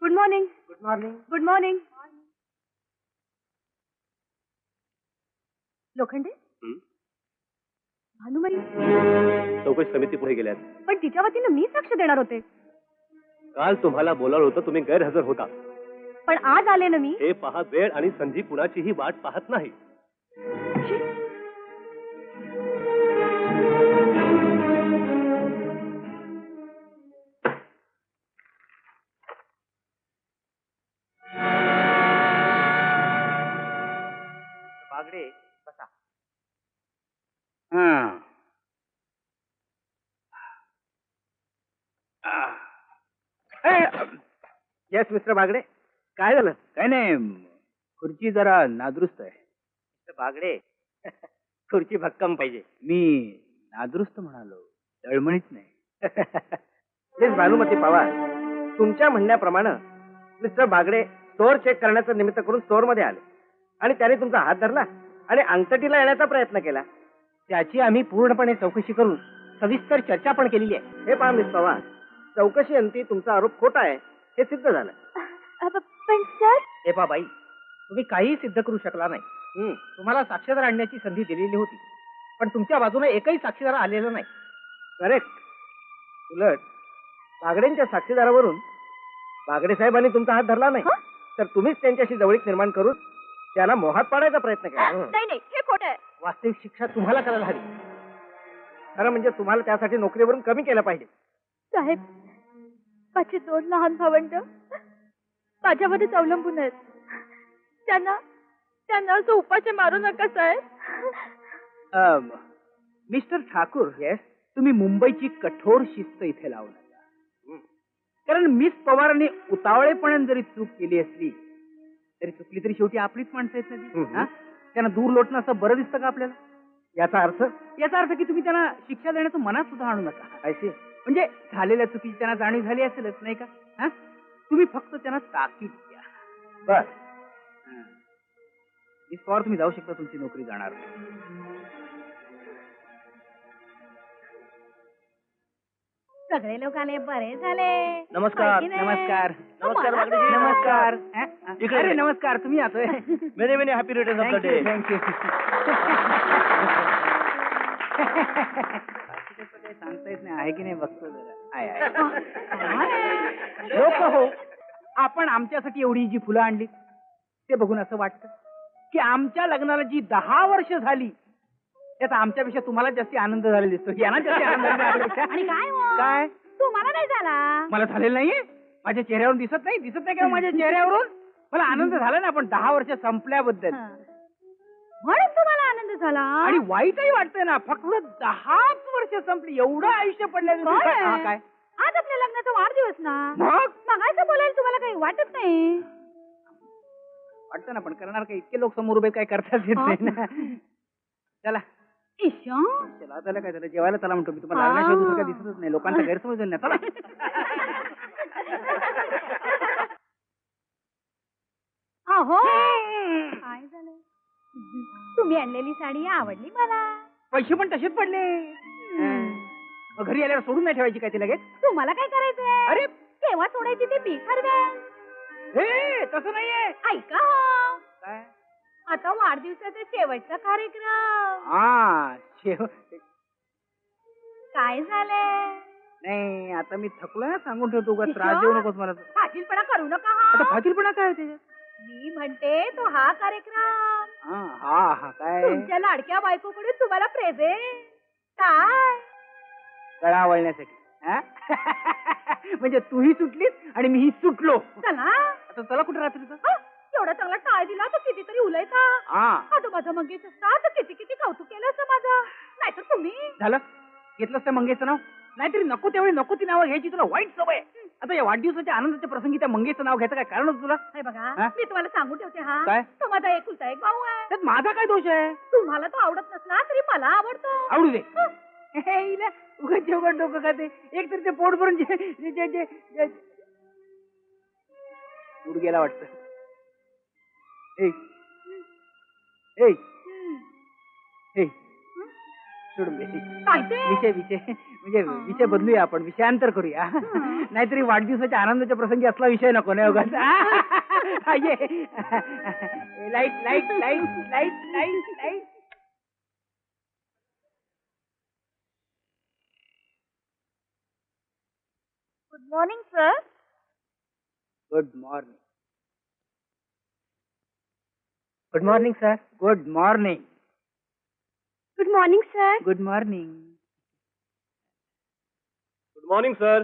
Good morning. Good morning. Good morning. Lokhande, Bhanumai चौकशी समिती पुढे गेल्यात. पण तिच्या वतीनं मी साक्ष देणार होते. काल तुम्हाला बोलावलं होतं, तुम्ही गैरहजर होता. पण आज आले ना मी. हे पहा, वेळ आणि संधी कुणाचीही वाट पाहत नाही. बागडे बसा. येस मिस्टर बागडे, काय झालं? काय नाही, खुर्ची जरा नादुरुस्त आहे. मिस्टर बागडे, खुर्ची भक्कम पाहिजे. मी नादुरुस्त म्हणालो, तळमळीत नाही. प्लीज भानुमती पवार, तुमच्या म्हणण्याप्रमाणे मिस्टर बागडे स्टोअर चेक करण्याचं निमित्त करून स्टोअर मध्ये आले आणि त्याने तुमचा हात धरला आणि अंगठीला येण्याचा प्रयत्न केला. त्याची आम्ही पूर्णपणे चौकशी करून सविस्तर चर्चा पण केलेली आहे. हे पहा मिस पवार, चौकशी अंती तुमचा आरोप खोटा आहे हे सिद्ध झालं. पण सर, हे पहा बाई, तुम्ही काहीही सिद्ध करू शकला नाही. तुम्हाला साक्षीदार आणण्याची संधी दिलेली होती, पण तुमच्या बाजूने एकही साक्षीदार आलेला नाही. करेक्ट. उलट बागडेंच्या साक्षीदारावरून बागडे साहेबांनी तुमचा हात धरला नाही, तर तुम्हीच त्यांच्याशी जवळीक निर्माण करून त्याला मोहात पाडायचा प्रयत्न केला. नाही नाही, हे खोटं आहे. वास्तविक शिक्षा तुम्हाला करायला हवी. खरं म्हणजे तुम्हाला त्यासाठी नोकरीवरून कमी केलं पाहिजे. साहेब, माझे 2 लहान भावंड माझ्यावरच अवलंबून आहेत. त्यांना असं उपाशी मारू नका साहेब. मिस्टर ठाकूर, येस, तुम्ही मुंबईची कठोर शिस्त इथे लावू नका. कारण मिस पवारांनी उतावळेपणाने जरी चूक केली असली तरी चुकली तरी शेवटी आपलीच माणसं आहेत ना ती. त्यांना दूर लोटणं असं बरं दिसतं का आपल्याला? याचा अर्थ की तुम्ही त्यांना शिक्षा देण्याचं मनात सुद्धा आणू नका. म्हणजे झालेल्या चुकीची त्यांना जाणीव झाली असेलच, नाही का? तुम्ही फक्त त्यांना ताकीद द्या. बर मिस पवार, तुम्ही जाऊ शकता, तुमची नोकरी जाणार नाही. सगळे लोक आले, बरे झाले. नमस्कार. नमस्कार. नमस्कार बागडेजी. नमस्कार. इकडे. अरे नमस्कार, तुम्ही येतोय. Many many happy returns of the day. Thank you. सांगता येत नाही, आहे की नाही बघतो जरा. लोक हो, आपण आमच्यासाठी एवढी जी फुलं आणली ते बघून असं वाटतं की आमच्या लग्नाला जी 10 वर्ष झाली त्याचा आमच्यापेक्षा तुम्हाला जास्ती आनंद झालेला दिसतो. यांना जास्ती आनंद झाला. आणि काय हो? काय तुम्हाला नाही झाला? मला झालेलं नाहीये. माझ्या चेहऱ्यावरून दिसत नाही का माझ्या चेहऱ्यावरून? मला आनंद झाला ना, पण 10 वर्ष संपल्याबद्दल. म्हणून तुम्हाला आनंद झाला? आणि वाईटही वाटतंय ना, फक्त 10च वर्ष संपली, एवढं आयुष्य पडलं. काय आज आपल्या लग्नाचा वाढदिवस ना, मग असं बोलायला तुम्हाला काही वाटत नाही? वाटतं ना, पण करणार काही, इतके लोक समोर उभे, काय करताच येत नाही ना. चला चला चला, काय झालं, जेवायला चला म्हणतो मी. तुम्हाला लग्नाशिवाय दुसरं काय दिसतच नाही. लोकांचा गैरसमज होईल ना. चला. अहो, काय झालं? तुम्ही आणलेली साडी आवडली मला. पैसे पण तसेच पडले. मग घरी आल्यावर सोडून नाही ठेवायची काय ती लगेच? तुम्हाला काय करायचंय? अरे केव्हा सोडायची ते मी ठरवेन. हे तसं नाहीये. ऐका हो, काय? आता वाढदिवसाचा शेवटचा कार्यक्रम. काय झालंय? नाही, आता मी थकलोय ना, सांगून ठेवतो. उगाच त्रास देऊ नकोस मला. फाजीलपणा करू नका. आता फाजीलपणा काय त्याच्यात? मी म्हणते तो हा कार्यक्रम. हा काय? तुमच्या लाडक्या बायकोकडे तुम्हाला प्रेझेंट. काय? गळा आवळण्यासाठी. म्हणजे तूही सुटलीस आणि मीही सुटलो. चला आता चला कुठे रात्रीचं? एवढा चांगला टाळ दिला तर कितीतरी उलायचा. आजोबाचा मंगेश असता तर किती किती कौतुक केलं असतं माझं. नाहीतर तुम्ही. झालं, घेतलंस त्या मंगेशचं नाव. नाहीतरी नको त्यावेळी नको ती नावं घ्यायची तुला वाईट सवय. आता या वाढदिवसाच्या आनंदाच्या प्रसंगी त्या मंगेशचं नाव घ्यायचं काय कारण होतं तुला? हे बघा, मी तुम्हाला सांगून ठेवते, हा काय? तो माझा एकुलता एक भाऊ आहे. त्यात माझा काय दोष आहे? तुम्हाला तो आवडत नसला तरी मला आवडतो. आवडू दे. उगाच जेवण डोकं खाते. एक तर ते पोट भरून उड गेला वाटतं. सोडून दे. काय ते? विषय विषय म्हणजे विषय बदलूया आपण, विषयांतर करूया. नाहीतरी वाढदिवसाच्या आनंदाच्या प्रसंगी असला विषय नको नाही उगाच. ये light light light light light light. Good morning sir. Good morning. Good morning sir. Good morning. Good morning sir. Good morning. Good morning sir.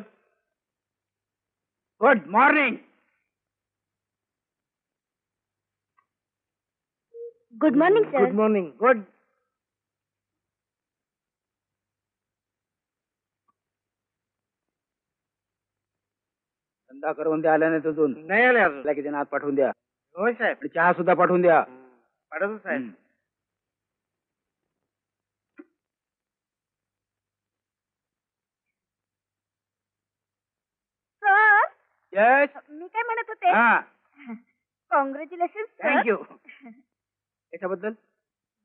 Good morning. Good morning sir. Good morning. Good. धंदा करून द्या आला नाही तो दोन नाही आले अजून. की त्यांना आत पाठवून द्या. हो साहेब. आणि चहा सुद्धा पाठवून द्या. पाठवतो साहेब. Sir yes. मी काय म्हणत होते, हा. Congratulation sir. थँक्यू. याच्याबद्दल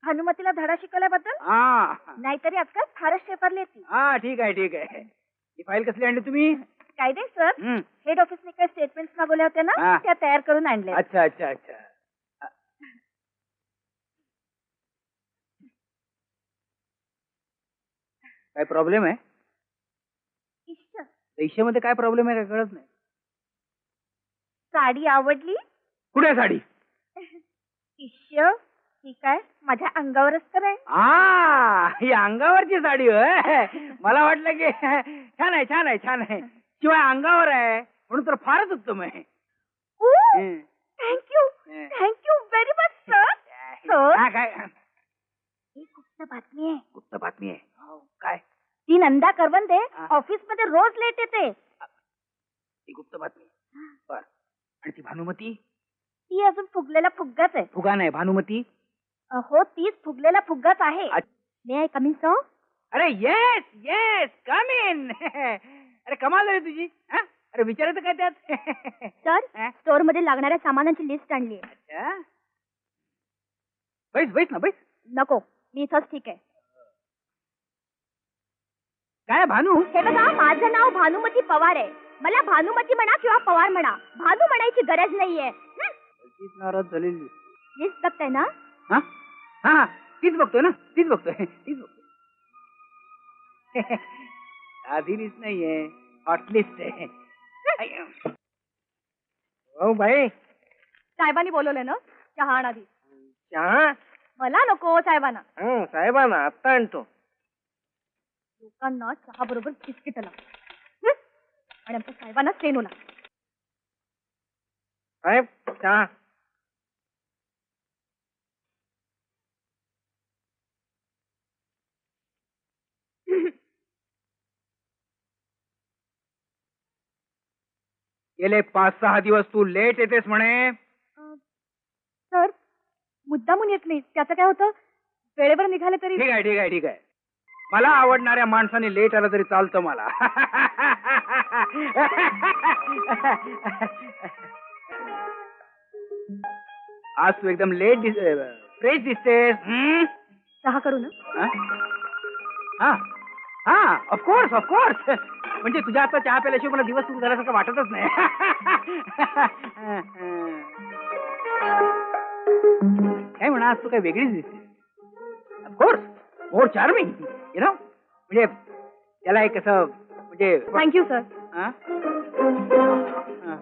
भानुमतीला धडा शिकवल्याबद्दल. हा नाहीतरी आजकाल फारच शेफारली ती. हा ठीक आहे ठीक आहे. ही फाईल कसली आणली तुम्ही? काय दे सर, हं. हेड ऑफिसने काही स्टेटमेंट्स मागवल्या होत्या हा. ना, त्या तयार करून आणल्या. अच्छा अच्छा अच्छा. काय प्रॉब्लेम आहे? इश्श, पैशामध्ये काय प्रॉब्लेम आहे काय कळत नाही. साडी आवडली? कुठे आहे साडी? इश्श, ही काय माझ्या अंगावरच तर आहे. ही अंगावरची साडी होय. मला वाटलं की छान आहे छान आहे छान आहे. शिवाय अंगावर आहे म्हणून तर फारच उत्तम आहे. हं. थँक्यू हं. Thank you very much sir. Sir, हा, काय एक गुप्त बातमी आहे. गुप्त बातमी आहे? हो, काय? ती नंदा करवंदे हा. ऑफिस मध्ये रोज लेट येते. ही गुप्त बातमी. बर. आणि ती भानुमती? ती अजून फुगलेला फुग्गाच आहे. फुगा नाही, भानुमती. हो, तीच फुगलेला फुग्गाच आहे. अच्छा. मे आय कमिंग सर? अरे येस येस कम इन. अरे कमाल झाली तुझी. हा? अरे विचारायचं काय त्यात? सर, स्टोअर मध्ये लागणाऱ्या सामानांची लिस्ट आणली आहे. अच्छा. बैस बैस ना बैस. नको, मी इथंच ठीक आहे. काय भानू? हे बघा, माझं नाव भानुमती पवार आहे. मला भानुमती म्हणा किंवा पवार म्हणा, भानू म्हणायची गरज नाहीये. तीच नाराज झालेली. लिस्ट बघताय ना? हा हा तीच बघतोय ना, तीच बघतोय तीच बघतोय. साधी लिस्ट नाहीये, हॉट लिस्ट आहे. हो बाई. साहेबांनी बोलवलंय ना, चहा आण आधी. चहा? मला नको, साहेबांना. साहेबांना आत्ता आणतो. लोकांना चहा बरोबर बिस्किट लाव आणि आमच्या साहेबांना सेनू लाव. साहेब चहा. गेले 5-6 दिवस तू लेट येतेस म्हणे. सर, मुद्दामून येत नाही, त्याचं काय होतं, वेळेवर निघाले तरी. ठीक आहे ठीक आहे ठीक आहे. मला आवडणाऱ्या माणसाने लेट आलं तरी चालतं मला. आज तू एकदम लेट फ्रेश दिसतेस. चहा करू ना? हा हा ऑफकोर्स ऑफकोर्स. म्हणजे तुझ्या आता चहा प्याल्याशिवाय मला दिवस सुरू झाल्यासारखं वाटतच नाही. काय म्हणा, आज तू काय वेगळीच दिसते. Of course more charming you know. म्हणजे त्याला एक असं म्हणजे. Thank you sir. हा? हा.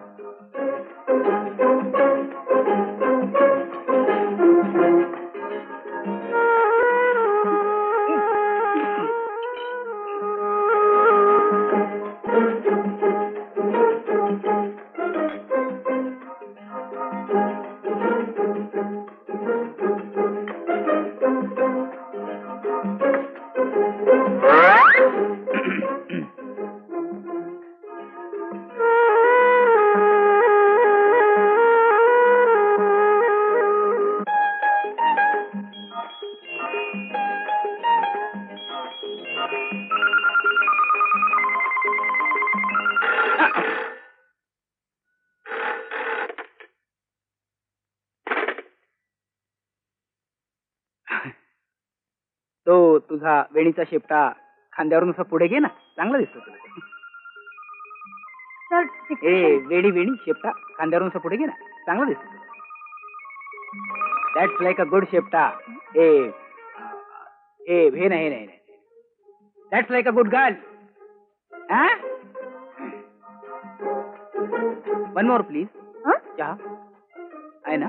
तो तुझा वेणीचा शेपटा खांद्यावरून असं पुढे घे ना, चांगला दिसतो तुला. सर ए वेणी वेणी शेपटा खांद्यावरून असं पुढे घे ना, चांगला दिसतो तुला. दॅट्स लाईक अ गुड शेपटा. ए ए हे नाही नाही नाही, that's like a good girl. One more please. चहा आहे ना?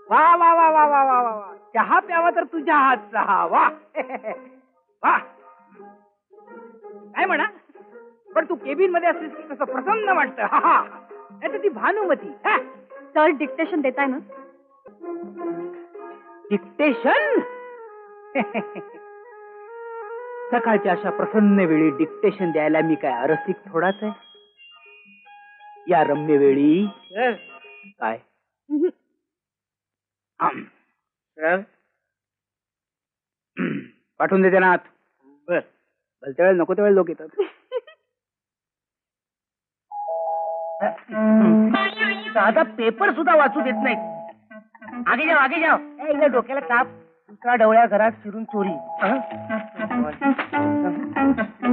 वा वा वा वा वा वा वा वा, चहा प्यावा तर तुझ्या हातचा. हा वा वा. काय म्हणा, पण तू केबिन मध्ये असलीस की कसं प्रसन्न वाटतं. हा हा, नाही तर ती भानुमती. सर डिक्टेशन देताय ना? डिक्टेशन? सकाळच्या अशा प्रसन्न वेळी डिक्टेशन द्यायला मी काय अरसिक थोडाच आहे? या रम्य वेळी काय पाठवून देते ना आत. बर, भलत्या वेळेला नको त्यावेळेला लोक येतात. साधा पेपर सुद्धा वाचू देत नाहीत. आगे जाओ आगे जाओ. एकदा डोक्याला ताप, दुसरा डवळ्या घरात शिरून चोरी.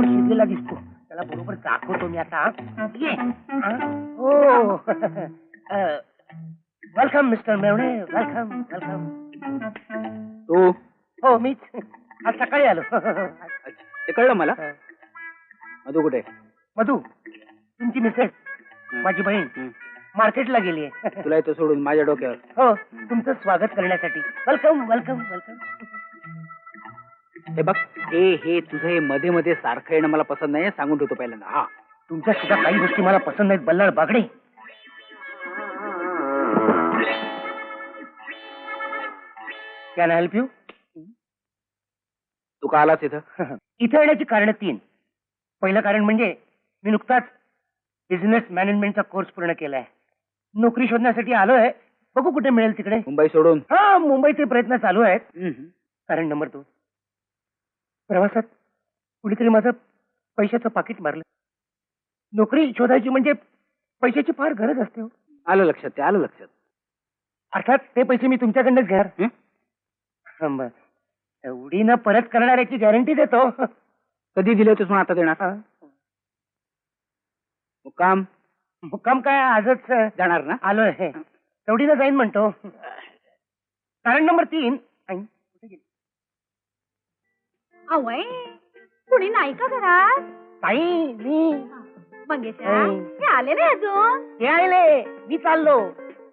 शिरलेला दिसतो, त्याला बरोबर दाखवतो मी आता. ये. हो वेलकम मिस्टर मेवणे, वेलकम वेलकम. तू? हो मीच, आज सकाळी आलो. ते कळलं मला. मधू कुठे? मधू तुमची मिसेस, माझी बहीण मार्केटला गेली. तुला इथं सोडून माझ्या डोक्यावर. हो, तुमचं स्वागत करण्यासाठी. Welcome welcome welcome. हे बघ, हे तुझं हे मध्ये मध्ये सारखं येणं मला पसंत नाही, सांगून ठेवतो पहिल्यांदा. हा, तुमच्या सुद्धा काही गोष्टी मला पसंत नाहीत Ballal Bagade. Can I help you? तू का आलास इथं? इथं येण्याची कारण 3. पहिलं कारण म्हणजे मी नुकताच बिझनेस मॅनेजमेंटचा कोर्स पूर्ण केलाय. नोकरी शोधण्यासाठी आलोय. बघू कुठे मिळेल तिकडे. मुंबई सोडून? हा, मुंबईचे प्रयत्न चालू आहेत. कारण नंबर 2, प्रवासात कुणीतरी माझं पैशाचं पाकिट मारलं. नोकरी शोधायची म्हणजे पैशाची फार गरज असते. आलं लक्षात, ते आलं लक्षात. अर्थात ते पैसे मी तुमच्याकडनंच घेणार. एवढी न परत करणाऱ्याची गॅरंटी देतो. कधी दिले होतेस म्हणून आता देणार? मुक्काम? मुक्काम काय, आजच जाणार ना? आलोय. तेवढी न जाईन म्हणतो. कारण नंबर 3. आवय, कुणी नाही का घरात? ताई मी. मंगेशा, हे आले नाही अजून? हे आले, मी चाललो.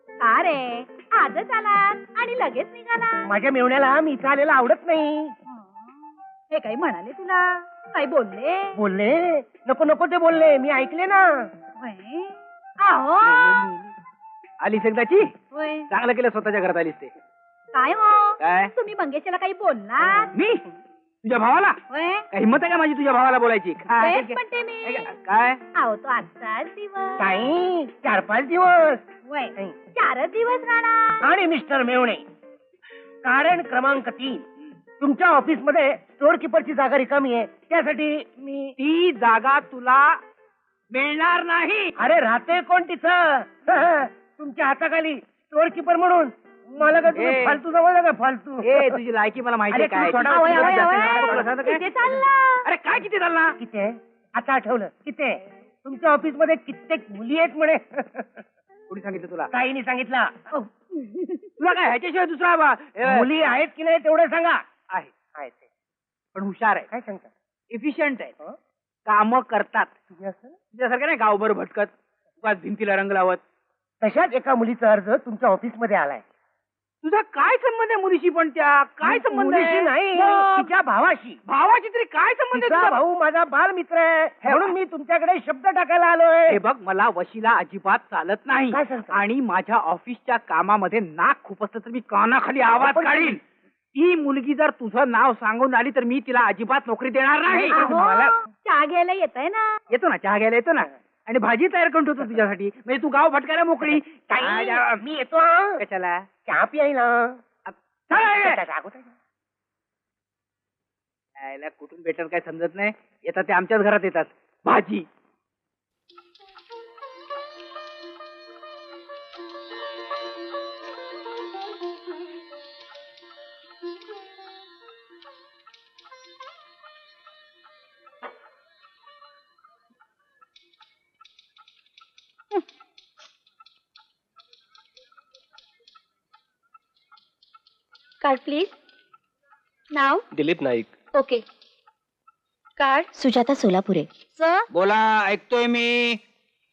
का रे, आजच आलात आणि लगेच निघाला? माझ्या मेवण्याला मी इथं आलेला आवडत नाही. हे काही म्हणाले तुला? काही बोलले? बोलले, नको नको ते बोलले, मी ऐकले ना. होय? आहो. आलीस एकदाची? होय. चांगलं केलं स्वतःच्या घरात आलीस ते. काय हो? काय? तुम्ही मंगेशाला काही बोललात? मी? तुझ्या भावाला? होय. काय हिंमत आहे का माझी तुझ्या भावाला बोलायची? तेच म्हणते मी. काय? आहो, तो आजचाच दिवस. ताई 4-5 दिवस. होय, 4च दिवस राहणार. आणि मिस्टर मेवणे, कारण क्रमांक 3, तुमच्या ऑफिस मध्ये स्टोअर किपरची जागा रिकामी आहे. त्यासाठी मी. ती जागा तुला मिळणार नाही. अरे राहते कोण तिथं? तुमच्या हाताखाली स्टोअर किपर म्हणून. मला का तुम्ही फालतू समजलं का? फालतू. तुझी लायकी मला माहिती अरे, काय. तू थोडा आवय, वेळ आवय, जास्त आवय. नाही बोलत. किती चालला? अरे काय किती चालला? किती आहे? आता आठवलं. किती आहे? तुमच्या ऑफिस मध्ये कित्येक मुली आहेत म्हणे. कोणी सांगितलं तुला? ताईने सांगितलं. तुला काय ह्याच्याशिवाय दुसरा मुली आहेत की नाही तेवढं सांगा. आहे, आहेत. पण हुशार आहे, काय सांगता? इफिशियंट आहे, काम करतात. तुझ्यासारखं नाही गावभर भटकत, उगाच भिंतीला रंग लावत. तशाच एका मुलीचा अर्ज तुमच्या ऑफिस मध्ये आलाय. तुझा काय संबंध आहे मुलीशी? पण त्या काय संबंध मुलीशी आहे? नाही, मग? तिच्या भावाशी. भावाची तरी काय संबंध आहे तिचा तुझा? भाऊ माझा बाल मित्र आहे, म्हणून मी तुमच्याकडे शब्द टाकायला आलोय. हे बघ, मला वशिला अजिबात चालत नाही. काय सांगता? आणि माझ्या ऑफिसच्या कामामध्ये नाक खूप असतं तर मी कानाखाली आवाज पण- काढीन. ती मुलगी जर तुझं नाव सांगून आली तर मी तिला अजिबात नोकरी देणार नाही. अहो, चहा घ्यायला येत आहे ना? येतो ना, चहा घ्यायला येतो ना, आणि भाजी तयार करून ठेवतो तुझ्यासाठी. म्हणजे तू गाव भटकायला मोकळी. ताई, मी येतो. कशाला? चहा प्यायला. यायला कुठून भेटत काय समजत नाही. येतात ते आमच्याच घरात येतात. भाजी. Card please. Now Dilip Naik. Okay. Card Sujata Solapure. Sir, बोला, ऐकतोय मी.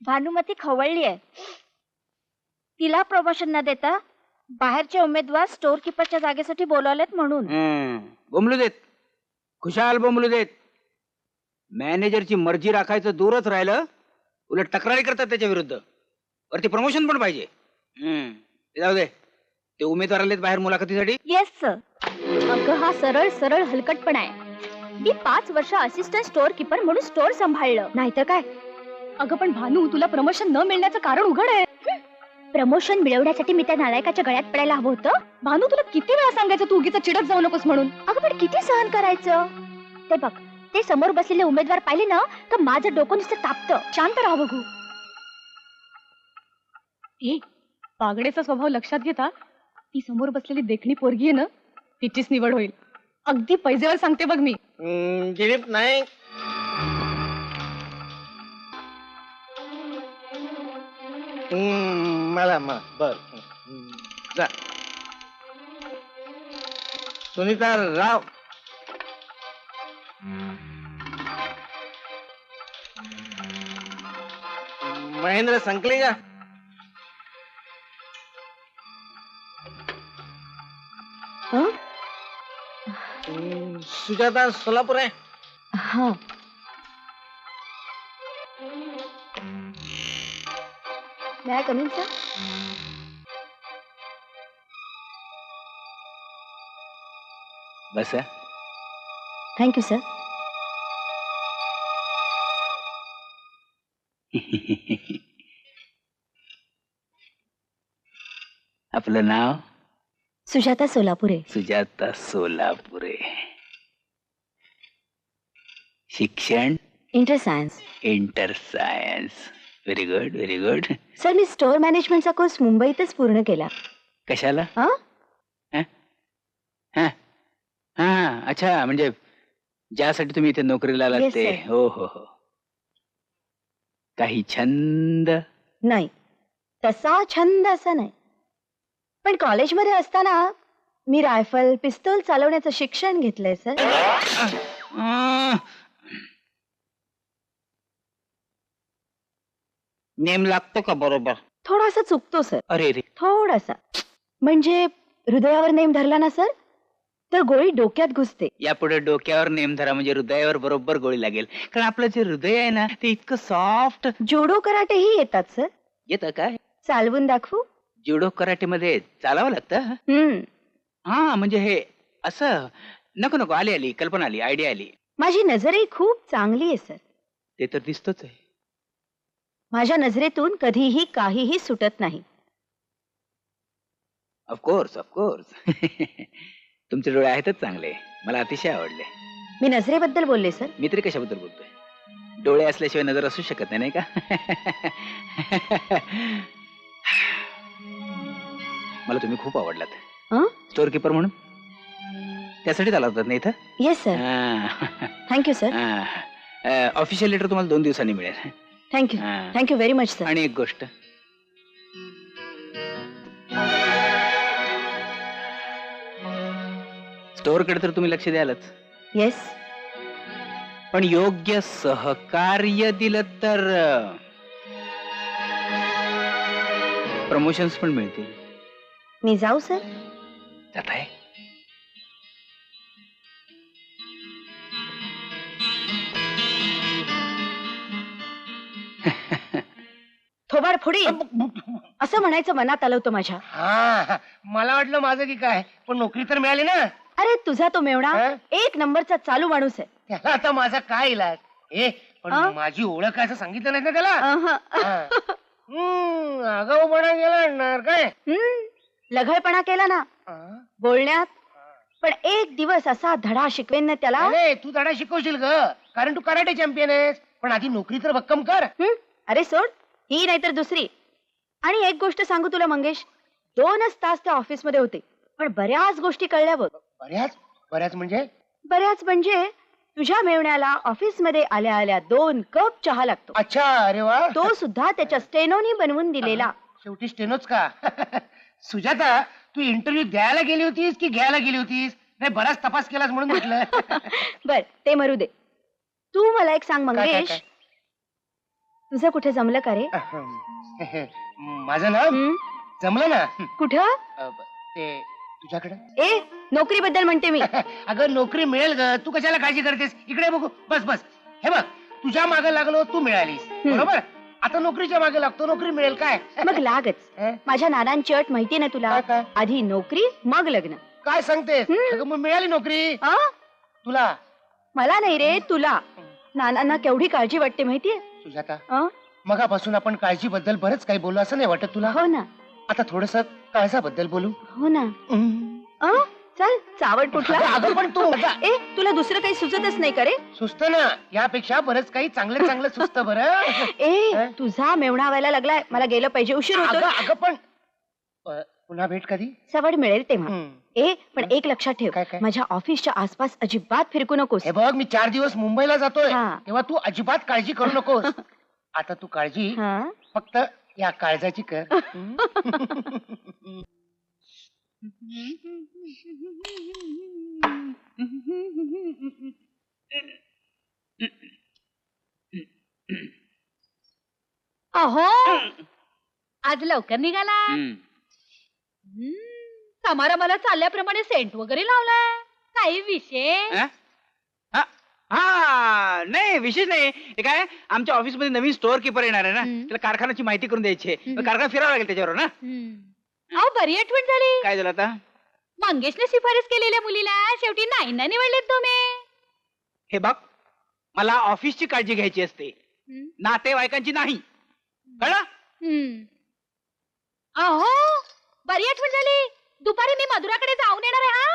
भानुमती खवळली आहे. तिला प्रमोशन न देता बाहेरचे उमेदवार स्टोअर किपरच्या जागेसाठी बोलावलेत म्हणून. बोंबलू देत, खुशाल बोंबलू देत. मॅनेजरची मर्जी राखायचं दूरच राहिलं, उलट तक्रारी करतात त्याच्या विरुद्ध. वरती प्रमोशन पण पाहिजे. ते जाऊ दे. ते उमेदवार आलेत बाहेर मुलाखतीसाठी. Yes sir. अगं हा सरळ सरळ हलकटपणा आहे. मी 5 वर्ष असिस्टंट स्टोअर किपर म्हणून स्टोअर सांभाळलं, नाहीतर काय. अगं पण भानू, तुला प्रमोशन न मिळण्याचं कारण उघड आहे. प्रमोशन मिळवण्यासाठी मी त्या नालायकाच्या गळ्यात पडायला हवं होतं. भानू, तुला किती वेळा सांगायचं तू उगीच चिडत जाऊ नकोस म्हणून. अगं पण किती सहन करायचं. ते बघ, ते समोर बसलेले उमेदवार पाहिले ना तर माझं डोकं नुसतं तापतं. शांत राहा बघू. ए, बागडेचा स्वभाव लक्षात घेता ती समोर बसलेली देखणी पोरगी आहे ना, तिचीच निवड होईल. अगदी पैजेवर सांगते बघ मी. दिलीप नाईक. मला बर जा. सुनीता राव. महेंद्र संकलेजा. सुजाता सोलापूर आहे. हा. May I come in, sir? Bus. Thank you, sir. आपलं नाव? सुजाता सोलापुरे. सुजाता सोलापुरे. शिक्षण? Inter science. Inter science. Very good, very good. Sir, मी स्टोअर मॅनेजमेंटचा कोर्स मुंबईतच पूर्ण केला. कशाला? अच्छा, म्हणजे ज्यासाठी तुम्ही इथे नोकरीला आलात Yes, ते. sir. हो हो हो. काही छंद? नाही, तसा छंद असा नाही. पण कॉलेजमध्ये असताना मी रायफल पिस्तूल चालवण्याचं शिक्षण घेतलंय सर. नेम लागतो का बरोबर? थोडासा चुकतो सर. अरे रे. थोडासा. म्हणजे हृदयावर नेम धरला ना सर तर गोळी डोक्यात घुसते. यापुढे डोक्यावर नेम धरा म्हणजे हृदयावर बरोबर गोळी लागेल. कारण आपलं जे हृदय आहे ना ते इतकं सॉफ्ट. जुडो कराटेही येतात सर. येतं काय? चालवून दाखवू? जुडो कराटे मध्ये चालावं लागतं? हा, म्हणजे हे असं. नको नको, आली आली कल्पना, आली आयडिया आली. माझी नजरही खूप चांगली आहे सर. ते तर दिसतच आहे. माझ्या नजरेतून कधीही काहीही सुटत नाही. Of course of course. तुमचे डोळे आहेतच चांगले, मला अतिशय आवडले. मी नजरेबद्दल बोलले सर. मी तरी कशाबद्दल बोलतोय? डोळे असल्याशिवाय नजर असू शकत नाही, नाही का? मला तुम्ही खूप आवडलात. स्टोअर किपर म्हणून. त्यासाठी आला होता ना इथं? Yes sir. Thank you sir. Official letter तुम्हाला 2 दिवसांनी मिळेल. Thank you. Thank you very much sir. आणि एक गोष्ट, स्टोअर कडे तर तुम्ही लक्ष द्यालच. येस. पण योग्य सहकार्य दिलं तर प्रमोशन्स पण मिळतील. मी जाऊ सर? जात आहे. थोबाड फोडी असं म्हणायचं मनात आलं होतं माझ्या. मला वाटलं माझं की काय, पण नोकरी तर मिळाली ना. अरे तुझा तो मेवणा एक नंबरचा चालू माणूस आहे. त्याला आता माझा काय इलाज? पण माझी ओळख असं सांगितलं नाही ना त्याला. आगाऊपणा गेला काय? लघळपणा केला ना बोलण्यात, पण एक दिवस असा धडा शिकवेन ना त्याला. अरे तू धडा शिकवशील ग, कारण तू कराटे चॅम्पियन आहेस. पण आधी नोकरी तर भक्कम कर. अरे सोड, ही नाही तर दुसरी. आणि एक गोष्ट सांगू तुला मंगेश, 2च तास त्या ऑफिसमध्ये होते, पण बऱ्याच गोष्टी कळल्या बघ. बऱ्याच बऱ्याच म्हणजे बऱ्याच म्हणजे तुझ्या मेवण्याला ऑफिसमध्ये आल्या आल्या 2 कप चहा लागतो. अच्छा. अरे वा. तो सुद्धा त्याच्या स्टेनोनी बनवून दिलेला. शेवटी स्टेनोच का? सुजाता, तू इंटरव्ह्यू द्यायला गेली होतीस की घ्यायला गेली होतीस? नाही, बराच तपास केलास म्हणून म्हटलं. बर, ते मरू दे. तू मला एक सांग काय, काय, मंगेश, काय? तुझं कुठे जमलं का रे? माझं ना जमलं ना. कुठं? ते तुझ्याकडे. ए, नोकरीबद्दल म्हणते मी. अगं नोकरी मिळेल ग, तू कशाला काळजी करतेस? इकडे बघू. बस बस. हे बघ, तुझ्या मागे लागलो, तू मिळालीस, बरोबर. आता नोकरीच्या मागे लागतो, नोकरी मिळेल काय? मग लागच. हं? माझ्या नानांची अट माहिती ना तुला? काय, काय? आधी नोकरी मग लग्न. काय सांगतेस? अगं मग मिळाली नोकरी आ? तुला. मला नाही रे, तुला. नानांना केवढी काळजी वाटते माहितीये? सुजाता, आ? मगापासून आपण काळजीबद्दल बरंच काही बोलू, असं नाही वाटत तुला? हो ना, आता थोडस काळजाबद्दल बोलू. हो ना. आ? चल, चावट कुठला? अगं पण तू ए, तुला दुसरं काही सुचतच नाही का रे? सुस्त ना, यापेक्षा बरंच काही चांगलं चांगलं सुस्त बरं. ए, हं? तुझा मेवणा व्हायला लागलाय, मला गेलं पाहिजे, उशीर अगं होतो. अगं पण पुन्हा भेट कधी? सवड मिळेल तेव्हा. हं. ए, पण एक लक्षात ठेव, काय, काय? माझ्या ऑफिसच्या आसपास अजिबात फिरकू नकोस. हे बघ, मी 4 दिवस मुंबईला जातोय, हा. तेव्हा तू अजिबात काळजी करू नकोस. आता तू काळजी हा? फक्त या काळजाची कर. अहो, आज लवकर निघाला. समारंभाला चालल्याप्रमाणे सेंट वगैरे लावलाय. काही विशेष? हा, नाही विशेष नाही. हे काय, आमच्या ऑफिसमध्ये नवीन स्टोअर किपर येणार आहे ना, त्याला कारखान्याची माहिती करून द्यायची आहे. कारखाना फिरावं लागेल त्याच्यावर ना. अहो, बरी आठवण झाली. काय झालं आता? मंगेशने शिफारस केलेल्या मुलीला शेवटी नाहींना निवडलेत तुम्ही. हे बघ, मला ऑफिसची काळजी घ्यायची असते, नातेवाईकांची नाही. कळलं? अहो, बरी आठवण झाली. दुपारी मी मधुराकडे जाऊन येणार आहे.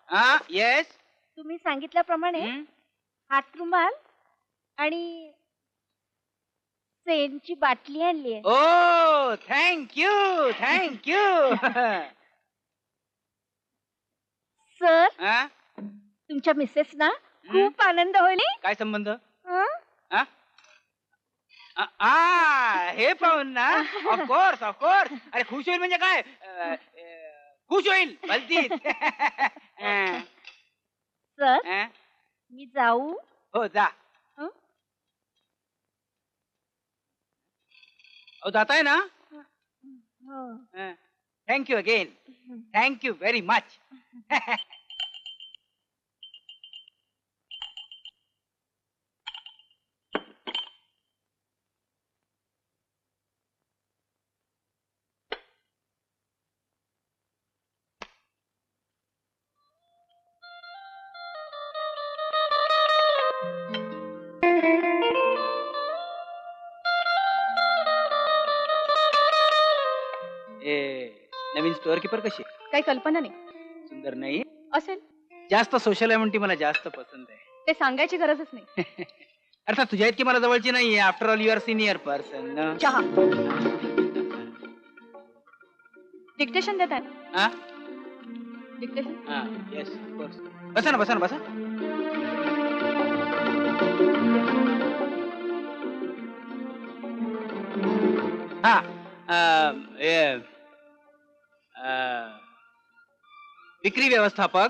हा, येस. तुम्ही सांगितल्याप्रमाणे हात रुमाल आणि सेंटची बाटली आणली आहे. ओ, थँक्यू थँक्यू. सर हा? तुमच्या मिसेस ना खूप आनंद होईल काय संबंध? हं? हा? हे पाहून ना, ऑफकोर्स ऑफकोर्स. अरे खुश होईल म्हणजे काय? खुश होईल भलतीच. सर हा? मी जाऊ हो जा. हं? जाताय ना? हो. Thank you again. Thank you very much. नवीन स्टोअर कीपर कशी आहे? काही कल्पना नाही सुंदर नाही? असेल जास्त सोशल आहे म्हणते, मला जास्त पसंत आहे. ते सांगायची गरजच नाही. अर्थात तुझ्या इतकी मला जवळची नाहीये. After all your senior person. चहा डिक्टेशन देत आहे हा? डिक्टेशन हा, येस, ऑफ कोर्स. बसा ना, बसा ना, बसा. हा, विक्री व्यवस्थापक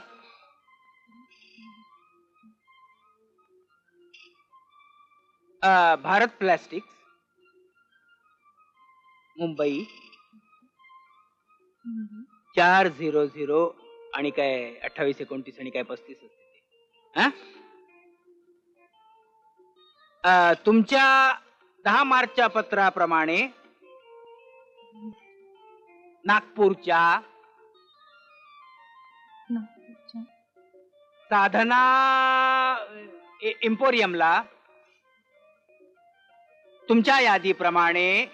भारत प्लास्टिक्स, मुंबई 400 आणि काय 2829 आणि काय 35 असते ते. हा? तुमच्या 10 मार्चच्या पत्राप्रमाणे नागपूरच्या साधना एम्पोरियमला तुमच्या यादीप्रमाणे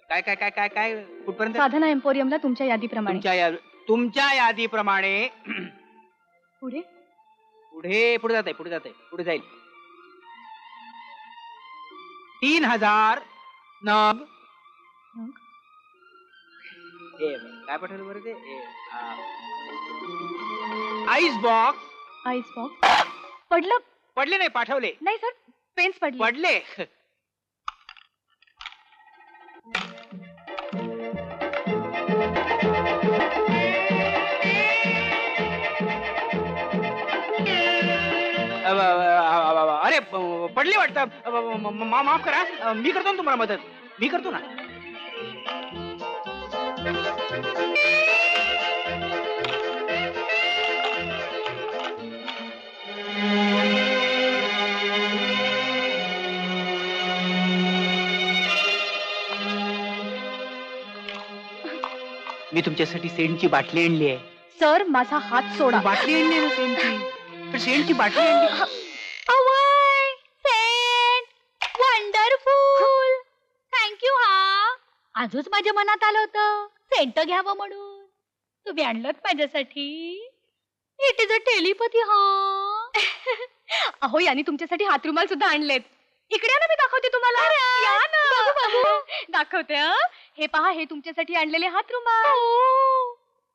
काय काय काय काय काय कुठपर्यंत? साधना एम्पोरियमला तुमच्या यादीप्रमाणे तुमच्या यादीप्रमाणे पुढे पुढे पुढे जात आहे, पुढे जाईल. 3000 नग. काय पाठवलं बरं ते? Ice box. आईस बॉक्स पडले नाही, पाठवले. नाही सर पेन्स पडले. अरे पडले वाटतं. माफ करा, मी करतो ना तुम्हाला मदत. मी करतो ना. मी तुमच्यासाठी सेंटची बाटली आणली आहे. सर माझा हात सोडा. बाटली आणली ना सेंटची. तर सेंटची बाटली आणली. Wonderful thank you. हा आजच माझ्या मनात आलं होतं सेंट घ्यावं म्हणून. तुम्ही आणलं माझ्यासाठी. It is a telepathy. हा अहो यांनी तुमच्यासाठी हातरुमाल सुद्धा आणलेत. इकडे या ना, मी दाखवते तुम्हाला. या ना. दाखवते. हे पहा, हे तुमच्यासाठी आणलेले हातरुमाल.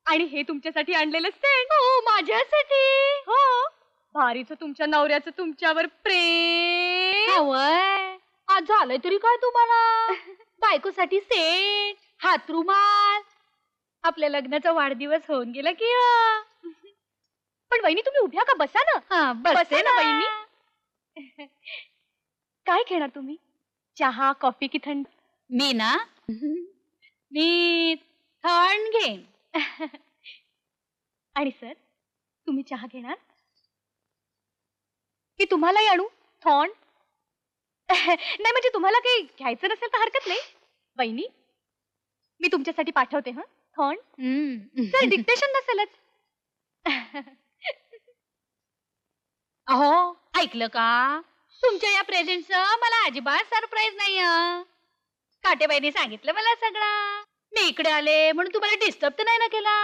आणि हे तुमच्यासाठी आणलेलं सेंट. हो माझ्यासाठी. हो भारीच तुमच्या नवऱ्याचं तुमच्यावर प्रेम. आज झालंय तरी काय तुम्हाला? बायकोसाठी सेंट, हातरुमाल. आपल्या लग्नाचा वाढदिवस होऊन गेला की. पण वहिनी तुम्ही उभ्या का? बसा ना. बसे ना वहिनी. काय घेणार तुम्ही? चहा, कॉफी की थंड? मी ना मी थंड घेईन. आणि सर तुम्ही चहा घेणार की तुम्हालाही आणू थॉन? नाही म्हणजे तुम्हाला काही घ्यायचं नसेल तर हरकत नाही. वहिनी मी तुमच्यासाठी पाठवते. हा थॉन. सर डिक्टेशन नसेलच. अहो ऐकलं का? तुमच्या या प्रेझेंटचं मला अजिबात सरप्राईज नाही. काटेबाईने सांगितलं मला सगळं. मी इकडे आले म्हणून तुम्हाला डिस्टर्ब तर नाही ना केला?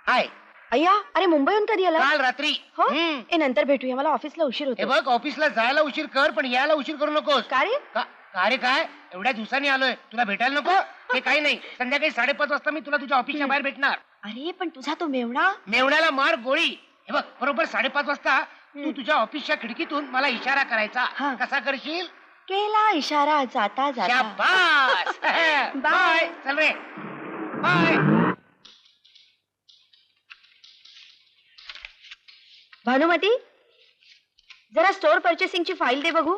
हाय, अय्या, अरे मुंबईहून कधी आला? काल रात्री. हो? हम्म. ए नंतर भेटूया, मला ऑफिसला उशीर हे होतो. बघ, ऑफिसला जायला उशीर कर, पण यायला उशीर करू नकोस. का रे? का रे काय? एवढ्या दिवसांनी आलोय, तुला भेटायला नको? ते काही नाही, संध्याकाळी 5:30 वाजता मी तुला तुझ्या ऑफिसच्या बाहेर भेटणार. अरे पण तुझा तो मेवणा. मेवण्याला मार गोळी. हे बघ, बरोबर 5:30 वाजता तू तुझ्या ऑफिसच्या खिडकीतून मला इशारा करायचा. हा. कसा करशील? केला इशारा जाता जाता. शाबास. बाय. बाय. चल रे. बाय. भानुमती, जरा स्टोर परचेसिंगची फाईल दे बघू.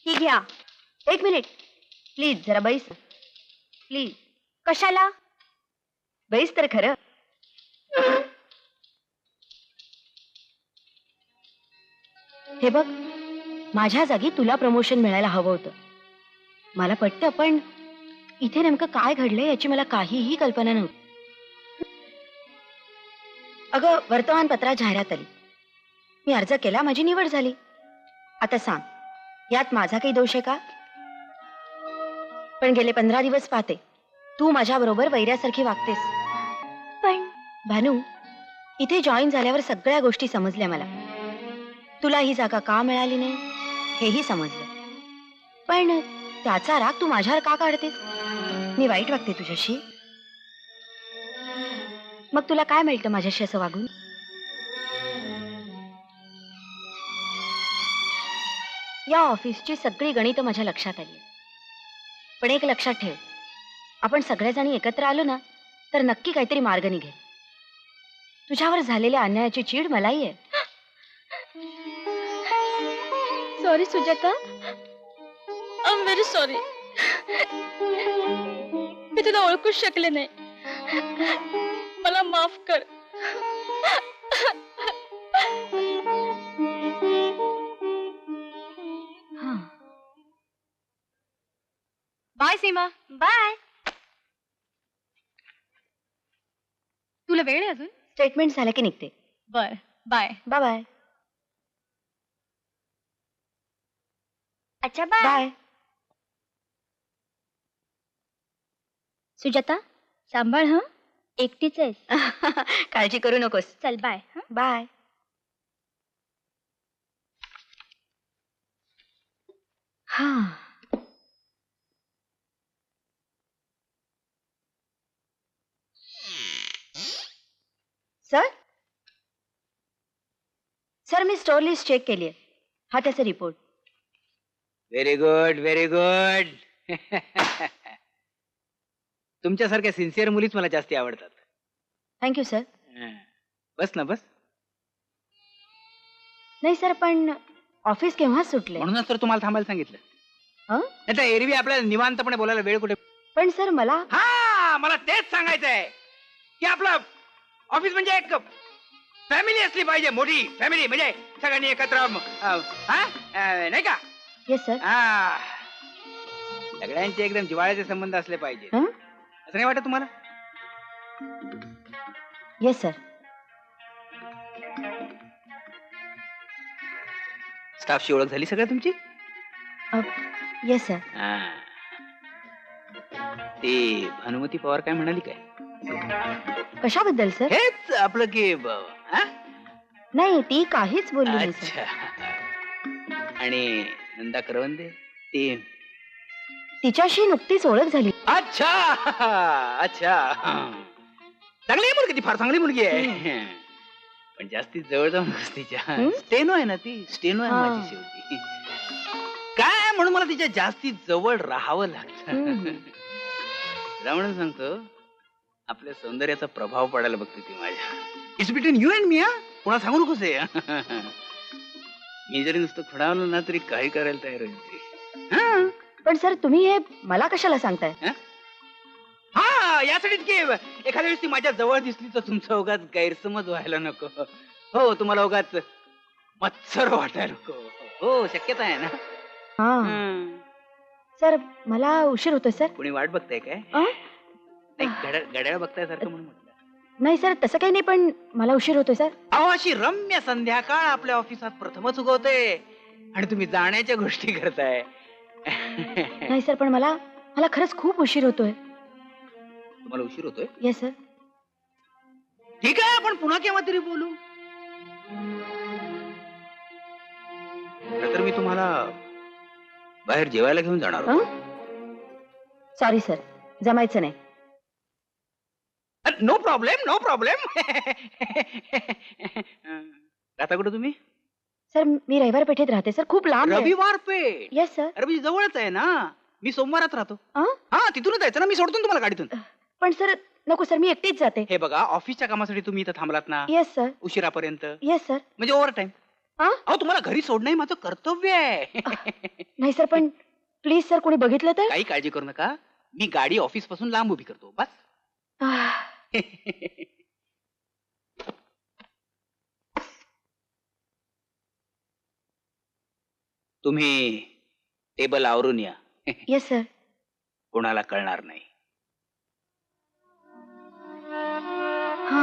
ही घ्या. एक मिनिट प्लीज, जरा बैस प्लीज. कशाला? बैस तर खरं. हे बघ, माझ्या जागी तुला प्रमोशन मिळायला हवं होतं. मला पटतं, पण इथे नेमकं काय घडलंय याची मला काहीही कल्पना नव्हती. अगं, वर्तमानपत्रात जाहिरात आली, मी अर्ज केला, माझी निवड झाली. आता सांग, यात माझा काही दोष आहे का? पण गेले 15 दिवस पाहते तू माझ्या बरोबर वैऱ्यासारखी वागतेस. पण भानू, इथे जॉईन झाल्यावर सगळ्या गोष्टी समजल्या मला. तुला ही जागा का मिळाली नाही हेही समजलं, पण त्याचा राग तू माझ्यावर का काढतेस? मी वाईट वागते तुझ्याशी? मग तुला काय मिळतं माझ्याशी असं वागून? या ऑफिसची सगळी गणितं माझ्या लक्षात आली, पण एक लक्षात ठेव, आपण सगळ्याजणी एकत्र आलो ना तर नक्की काहीतरी मार्ग निघेल. तुझ्यावर झालेल्या अन्यायाची चीड मलाही आहे. Sorry Sujata, I am very sorry. मी तुला ओळखूच शकले नाही, मला माफ कर. बाय सीमा. बाय. तुला वेळ आहे अजून? स्टेटमेंट झालं की निघते. बर, बाय. Bye bye. अच्छा, बाय. बाय. सुजाता, सांभाळ हं, एकटीच आहेस. काळजी करू नकोस. चल बाय. बाय. हा. सर, सर मी स्टोर लिस्ट चेक केली आहे. हा त्याचा report. Very good, very good. तुमच्यासारख्या सिन्सिअर मुलीच मला जास्ती आवडतात. Thank you sir. बस ना, बस. नाही सर, पण ऑफिस केव्हा सुटले? म्हणूनच तर तुम्हाला थांबायला सांगितलं. हं? नाही तर एरवी आपल्याला निवांतपणे बोलायला वेळ कुठे? पण सर मला हा, मला तेच सांगायचंय की आपलं ऑफिस म्हणजे एक फॅमिली असली पाहिजे, मोठी फॅमिली, म्हणजे सगळ्यांनी एकत्र नाही का? Yes sir. सगळ्यांचे एकदम जिव्हाळ्याचे संबंध असले पाहिजे. हं? असं नाही वाटत तुम्हाला? Yes sir. स्टाफची ओळख झाली सगळं तुमची? Yes sir. ती भानुमती पवार काय म्हणाली काय? कशाबद्दल सर? हेच आपलं की नाही, ती काहीच बोलली नाही सर. अच्छा. आणि नंदा करवंदे ती? तिच्याशी नुकतीच ओळख झाली. अच्छा अच्छा. चांगली आहे मुलगी ती, फार चांगली मुलगी आहे. पण जास्तीत जवळ जाऊन तिच्या स्टेनो आहे ना, ती स्टेनो आहे माझी शेवटी. काय म्हणून मला तिच्या जास्तीत जवळ राहावं लागतं. म्हणून सांगतो, आपल्या सौंदर्याचा प्रभाव पडायला बघते ती माझ्या. इट्स बिटवीन यू अँड मी. कोणा सांगू नकोस आहे. मी जरी नुसतं खुणावलं ना तरी काही करायला तयार होईल. पण सर तुम्ही हे मला कशाला सांगताय? हा, यासाठीच की एखाद्या वेळेस ती माझ्या जवळ दिसली तर तुमचा उगाच गैरसमज व्हायला नको. हो, तुम्हाला उगाच मत्सर वाटायला नको. हो, शक्यता आहे ना. सर मला उशीर होतोय सर. कुणी वाट बघताय काय? घड्याळ बघताय सारखं म्हणून म्हटलं. नाही सर, तसं काही नाही, पण मला उशीर होतोय सर. अहो, अशी रम्य संध्याकाळ आपल्या ऑफिसात प्रथमच उगवते. आणि तुम्ही जाण्याच्या गोष्टी करताय. नाही सर, पण मला मला खरंच खूप उशीर होतोय. तुम्हाला उशीर होतोय? Yes sir. ठीक आहे, आपण पुन्हा केव्हा तरी बोलू. तर मी तुम्हाला बाहेर जेवायला घेऊन जाणार होतो. सॉरी सर, जमायचं नाही. No problem, no problem. आता कुठे तुम्ही? सर मी रविवार पेठेत राहते सर, खूप लांब आहे. रविवार पेठ? Yes sir. अरे म्हणजे जवळच आहे ना. मी सोमवारात राहतो. अं? हा, तिथूनच जायचं ना. मी सोडतो ना तुम्हाला गाडीतून. पण सर नको सर, मी एकटीच जाते. हे बघा, ऑफिसच्या कामासाठी तुम्ही इथं थांबलात ना येस सर. उशिरापर्यंत, येस सर. म्हणजे ओव्हर टाइम. अं? अहो, तुम्हाला घरी सोडणं हे माझं कर्तव्य आहे. नाही सर, पण प्लीज सर, कोणी बघितलं तर. काही काळजी करू नका. मी गाडी ऑफिस पासून लांब उभी करतो बस. आह, तुम्ही टेबल आवरून या. Yes sir. कोणाला कळणार नाही. हा.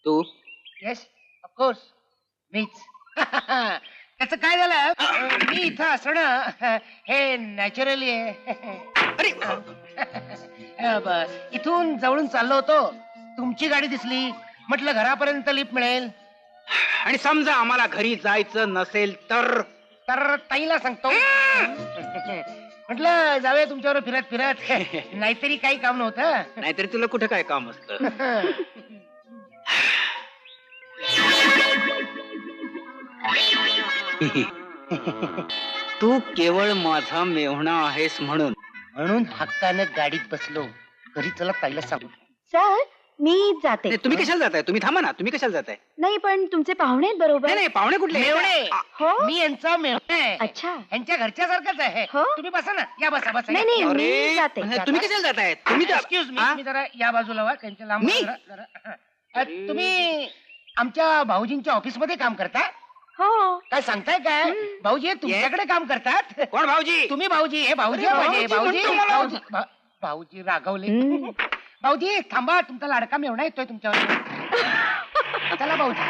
तू येस ऑफकोर्स मीच. त्याचं काय झालं, मी इथं असणं हे नॅचरली आहे. अरे इथून जवळून चाललो होतो, तुमची गाडी दिसली, म्हटलं घरापर्यंत लिफ्ट मिळेल. आणि समजा आम्हाला घरी जायचं नसेल तर? तर ताईला सांगतो. म्हटलं जाऊया तुमच्यावर फिरत फिरत, नाहीतरी काही काम नव्हतं. नाहीतरी तुला कुठे काय काम असतं. तू केवळ माझा मेहुणा आहेस म्हणून. म्हणून हक्कानं गाडीत बसलो. घरी चला ताईला सांगू. सर मी जाते. नाही, तुम्ही कशाला जाताय? तुम्ही थांबा ना. तुम्ही कशाला जाताय? नाही पण तुमचे पाहुणे आहेत बरोबर. नाही नाही, पाहुणे कुठले? मेवणे. हो. मी यांचा मेवणे आहे. अच्छा. यांच्या घरच्यासारखंच आहे. हो? तुम्ही बसा ना, या बसा बसा. नाही नाही, मी जाते. तुम्ही कशाला जाताय? तुम्ही एक्सक्यूज मी, हा? मी जरा या बाजूला वा, त्यांच्या लांब मी? जरा. तुम्ही आमच्या भाऊजींच्या ऑफिस मध्ये काम करता? हो. काय सांगताय काय? भाऊजी हे तुमच्याकडे काम करतात? कोण भाऊजी? तुम्ही भाऊजी, हे भाऊजी अरे, माझे, भाऊजी भाऊजी म्हणतो मला. भाऊजी भाऊजी रागवले. हम्म. भाऊजी थांबा, तुमचा लाडका मेवणा येतोय तुमच्यावर. चला भाऊजी.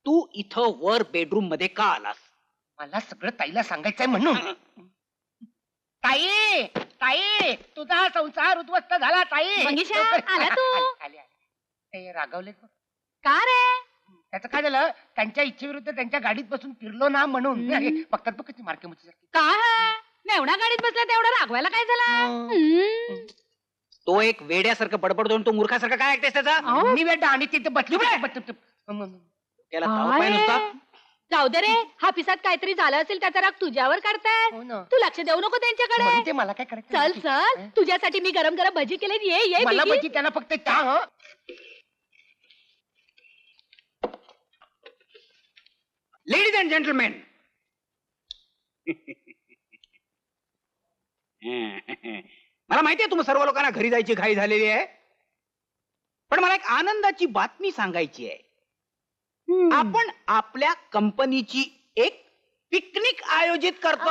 तू इथं वर बेडरूम मध्ये का आलास? मला सगळं ताईला सांगायचंय म्हणून. ताई ताई, तुझा संसार उद्ध्वस्त झाला ताई. मंगेशा, आला तू? आले, आले. ते रागवले. का रे? त्याचं काय झालं, त्यांच्या इच्छेविरुद्ध त्यांच्या गाडीत बसून फिरलो ना म्हणून. हम्म. बघतात बघ कशी मार्के मुची. काय मेवणा गाडीत बसला तेवढं रागवायला काय झालं? तो एक वेड्यासारखं बडबडतो आणि तो मूर्खासारखं काय ऐकतेस त्याचा? मी बेटा आणि तिथे बसली. त्याला ताव पाय नुसता. जाऊ दे रे, हापिसात काहीतरी झालं असेल त्याचा राग तुझ्यावर काढताय. हो ना. तू लक्ष देऊ नको त्यांच्याकडे. म्हणून ते मला काय करायचं? चल चल, तुझ्यासाठी मी गरम गरम भजी केले. ये ये मला बिगी. भजी, त्यांना फक्त चहा. हं? लेडीज अँड जेंटलमेन, मला माहितीये तुम्ही सर्व लोकांना घरी जायची घाई झालेली आहे, पण मला एक आनंदाची बातमी सांगायची आहे. आपण आपल्या कंपनीची एक पिकनिक आयोजित करतो.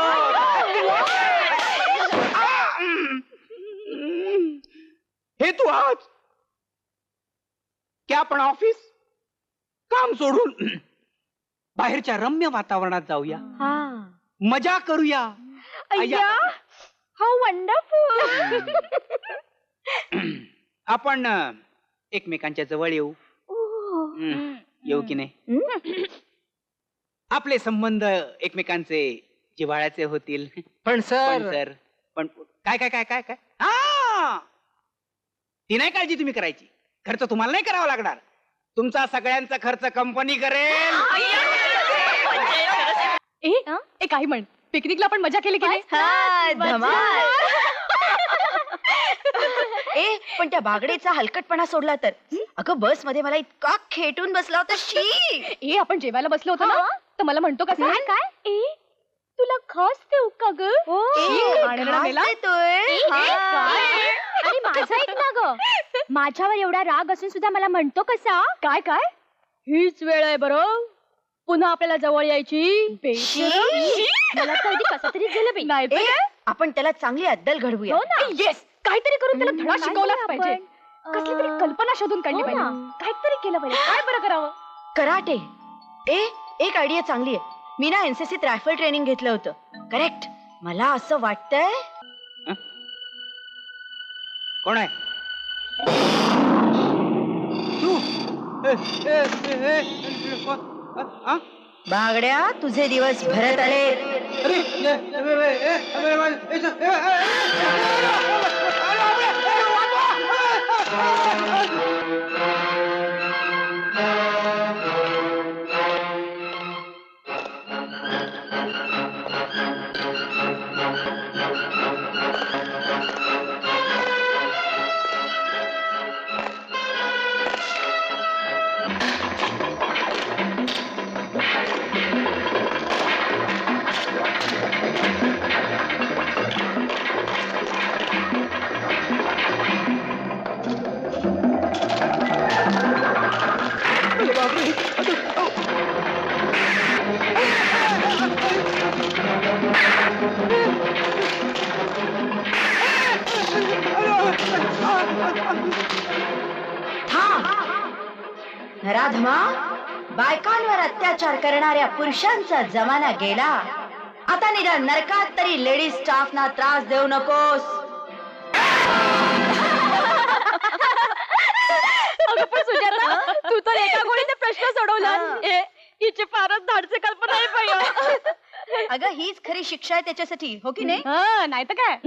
हे तू आज की आपण ऑफिस काम सोडून बाहेरच्या रम्य वातावरणात जाऊया, मजा करूया. अय्या हाऊ वंडरफुल. आपण एकमेकांच्या जवळ येऊ. येऊ की नाही? आपले संबंध एकमेकांचे जिव्हाळ्याचे होतील. पण सर पण काय काय काय काय काय हा, ती नाही काळजी तुम्ही करायची. खर्च तुम्हाला नाही करावा लागणार. तुमचा सगळ्यांचा खर्च कंपनी करेल. ए काही म्हण, पिकनिकला पण मजा केली की नाही? ए पण त्या बागडेचा हलकटपणा सोडला तर, अगं बस मध्ये मला इतका खेटून बसला होता. शी. ए आपण जेवायला बसलो होतो ना, तर मला म्हणतो कसा काय ए तुला खास देऊ का ग? आणि माझा ऐक ना ग, माझ्यावर एवढा राग असून सुद्धा मला म्हणतो कसा काय काय हीच वेळ आहे बरं पुन्हा आपल्याला जवळ यायची. मला कधी कसा तरी झालं नाही. आपण त्याला चांगली अद्दल घडवूया. येस, काहीतरी करून त्याला धडा शिकवलाच पाहिजे. कसली तरी कल्पना शोधून काढली पाहिजे. काहीतरी केलं पाहिजे. काय बरं करावं? कराटे. एक आयडिया चांगली आहे. मी ना एनसीसीत रायफल ट्रेनिंग घेतलं होतं. करेक्ट. मला असं वाटतंय. कोण आहे बागड्या, तुझे दिवस भरत आले. नराधमा, बायकांवर अत्याचार करणाऱ्या पुरुषांचा जमाना गेला. आता निदान नरकात तरी लेडीज स्टाफना त्रास देऊ नकोस. पण सुजाता, तू तर एका गोळीने प्रश्न सोडवला. हिची फारच धाडसी कल्पना आहे बाई. अगं हीच खरी शिक्षा आहे त्याच्यासाठी, हो की नाही? नाही तर काय.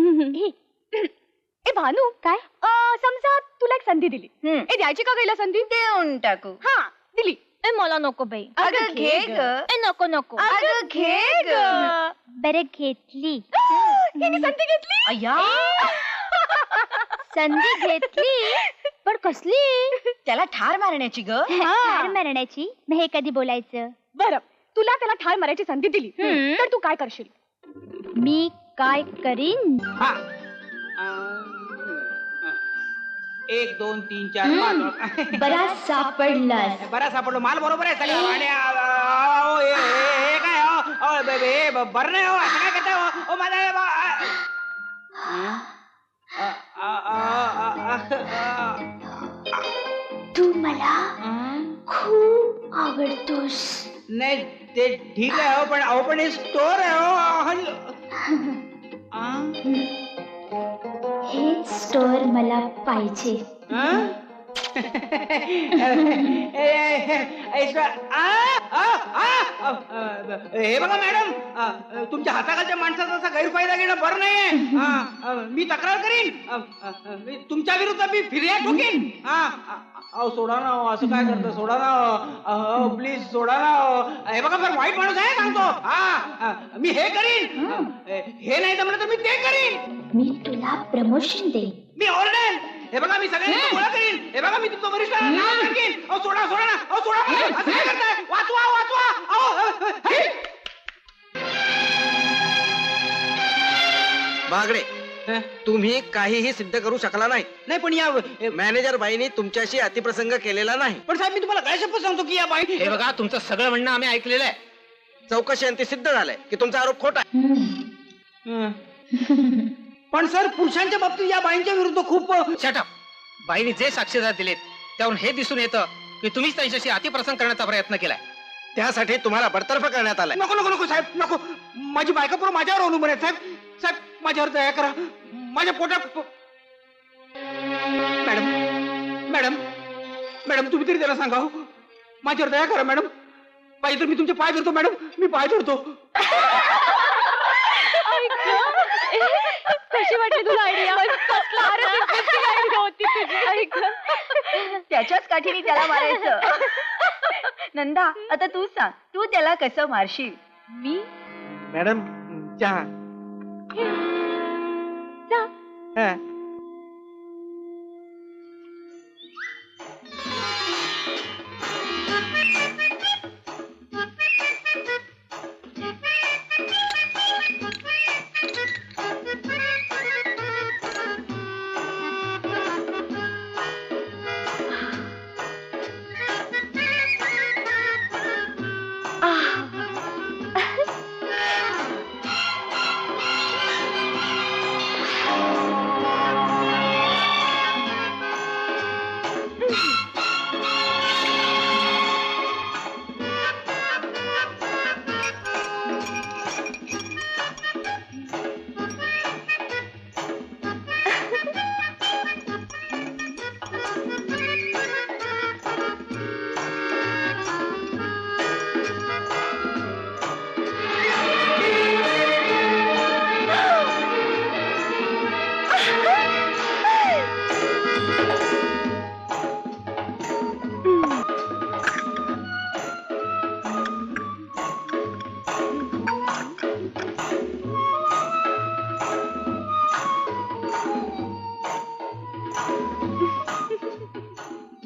ए भानू, काय समजा तुला एक संधी दिली. ए द्यायची का गेला संधी? देऊन टाकू. हा दिली. ए मला नको बाई. अगं घे ग. ए नको नको. अगं घे ग. बरं घेतली. हिने संधी घेतली. अय्या, संधी घेतली पण कसली? त्याला ठार मारण्याची ग. ठार मारण्याची? हे कधी बोलायचं? बरं, तुला त्याला ठार मारायची संधी दिली तर तू काय करशील? मी काय करीन? 1 2 3 4 5. बरा सापडलास. बरा सापडलो. माल बरोबर आहे सगळं. आणि हे काय बरं नाही हो, असं काय करता माझा. तू मला खूप आवडतोस. नाही ते ठीक आहे हो, पण हे स्टोर आहे हो. हेच स्टोअर मला पाहिजे. हे बघा मॅडम, तुमच्या हाताखालच्या माणसाचा असा गैरफायदा घेणं बरं नाहीये. मी तक्रार करीन. तुमच्या विरुद्ध मी फिर्याद ठोकीन. अहो सोडा ना, असं काय करतं? सोडा ना प्लीज, सोडा ना. हे बघा फार वाईट माणूस आहे सांगतो. मी हे करीन. हे नाही जमलं तर मी ते करीन. मी तुला प्रमोशन देईन. मी ऑर्डर. हे बघा मी सगळ्यांना गोळा करीन. हे बघा मी तुमचं वरिष्ठ नाव टाकीन. अहो सोडा सोडा ना. अहो सोडा मला. असं काय करताय? वाचवा वाचवा. अहो बागडे, तुम्ही काहीही सिद्ध करू शकला नाही. नाही पण या मॅनेजर बाईंनी तुमच्याशी अतिप्रसंग केलेला नाही. पण साहेब मी तुम्हाला काय शपथ सांगतो की या बाई. हे बघा, तुमचं सगळं म्हणणं आम्ही ऐकलेलं आहे. चौकशी अंती सिद्ध झालंय की तुमचा आरोप खोटा आहे. पण सर पुरुषांच्या बाबतीत या बाईंच्या विरुद्ध खूप. शटअप. बाईने जे साक्षीदार दिलेत त्यावरून हे दिसून येतं की तुम्हीच त्यांच्याशी अतिप्रसंग करण्याचा प्रयत्न केलाय. त्यासाठी तुम्हाला बडतर्फ करण्यात आलाय. नको नको नको साहेब, नको. माझी बायका पूर्ण माझ्यावर अवलंबून आहे साहेब. साहेब, माझ्यावर दया करा. माझ्या पोटात. मॅडम मॅडम मॅडम, तुम्ही तरी त्याला सांगा हो. माझ्यावर दया करा मॅडम. पाहिजे तर मी तुमचे पाय धरतो मॅडम, मी पाय धरतो. कशी वाटली तुला आयडिया? होती तुझी. त्याच्याच काठीने त्याला मारायचं. नंदा, आता तू सांग, तू त्याला कसं मारशील? मी मॅडम चहा. जा. हा.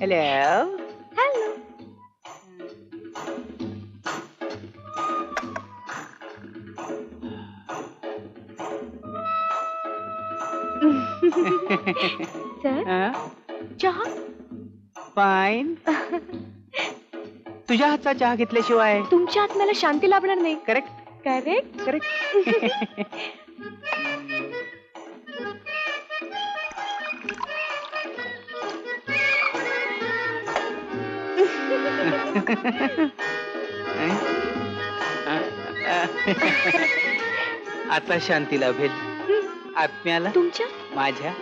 हॅलो. हॅलो. सर, चहा. फाईन. तुझ्या हातचा चहा घेतल्याशिवाय. तुमच्या आत्म्याला शांती लाभणार नाही. Correct correct. करेक्ट. आता शांती लाभेल आत्म्याला तुमच्या माझ्या.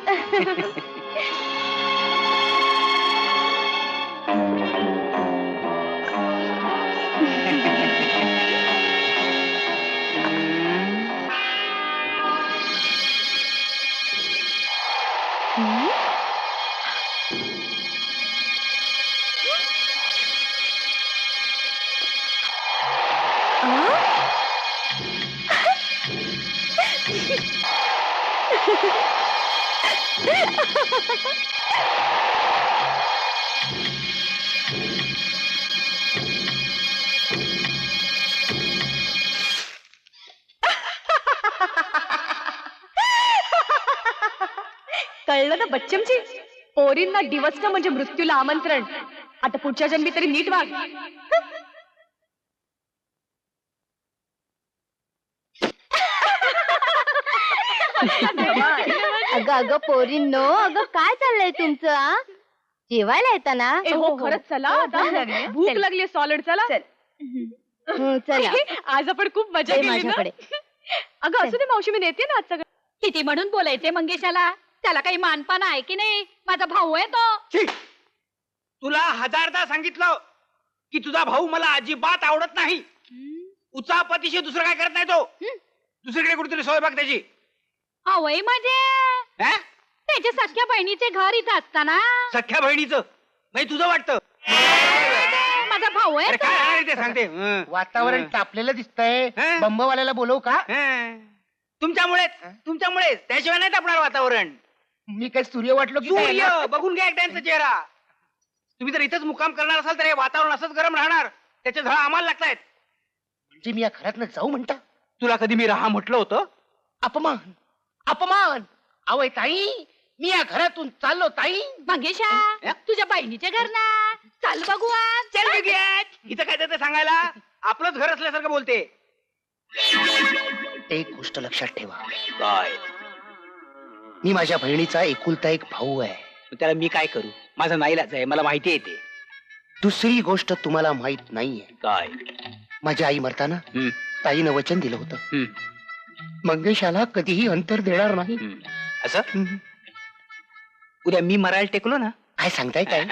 कळलं ना बच्चमजी? पोरींना डिवचणं म्हणजे मृत्यूला आमंत्रण. आता पुढच्या जन्मी तरी नीट वाग. अगं अगं पोरींनो, अगं काय चाललंय तुमचं? आ? जेवायला येता ना? हो खरंच. चला आता भूक लागली. सॉलिड. चला. चला आज आपण खूप मजा ये केली ना. माझ्याकडे. अगं असू दे मावशी, मी नेते ना आज सगळं. किती म्हणून बोलायचे मंगेशाला? त्याला काही मानपान आहे की नाही? माझा भाऊ आहे तो. छी! तुला हजारदा सांगितलं की तुझा भाऊ मला अजिबात आवडत नाही. उचापतीशी दुसरं काय करत नाही तो. दुसरीकडे कुठेतरी सोय बघ त्याची. आवय माझे, हा? त्याच्या सख्या बहिणीचे घर इथं असताना सख्या बहिणीचं म्हणजे तुझं वाटतं. माझा भाऊ आहे अरे तो. काय आहे ते सांगते. हं. वातावरण तापलेलं दिसतंय. हं? बंबवाल्याला बोलवू का? हं. तुमच्यामुळेच त्याशिवाय नाही तापणार वातावरण. मी काय सूर्य वाटलो की काय? सूर्य बघून घ्या एकदा यांचा चेहरा. तुम्ही जर इथंच मुक्काम करणार असाल तर हे वातावरण असंच गरम राहणार. त्याचे झळा आम्हाला लागतायत. म्हणजे मी या घरातनं जाऊ म्हणता? तुला कधी मी राहा म्हटलं होतं? अपमान, अपमान. आवय ताई, मी या घरातून चाललो ताई. मंगेशा, तुझ्या बहिणीचे घर ना. चाल बघू आज. चल बघूया. इथं काय ते सांगायला. आपलंच घर असल्यासारखं बोलते. एक गोष्ट लक्षात ठेवा, काय? मी माझ्या बहिणीचा एकुलता एक भाऊ आहे. त्याला मी काय करू? माझा नाईलाज आहे, मला माहिती आहे ते. दुसरी गोष्ट तुम्हाला माहित नाहीये. काय? माझी आई मरताना हं, ताईनं वचन दिलं होतं, हं, मंगेशाला कधीही अंतर देणार नाही. हं. असं हं. उद्या मी मरायला टेकलो ना, काय सांगताय काय?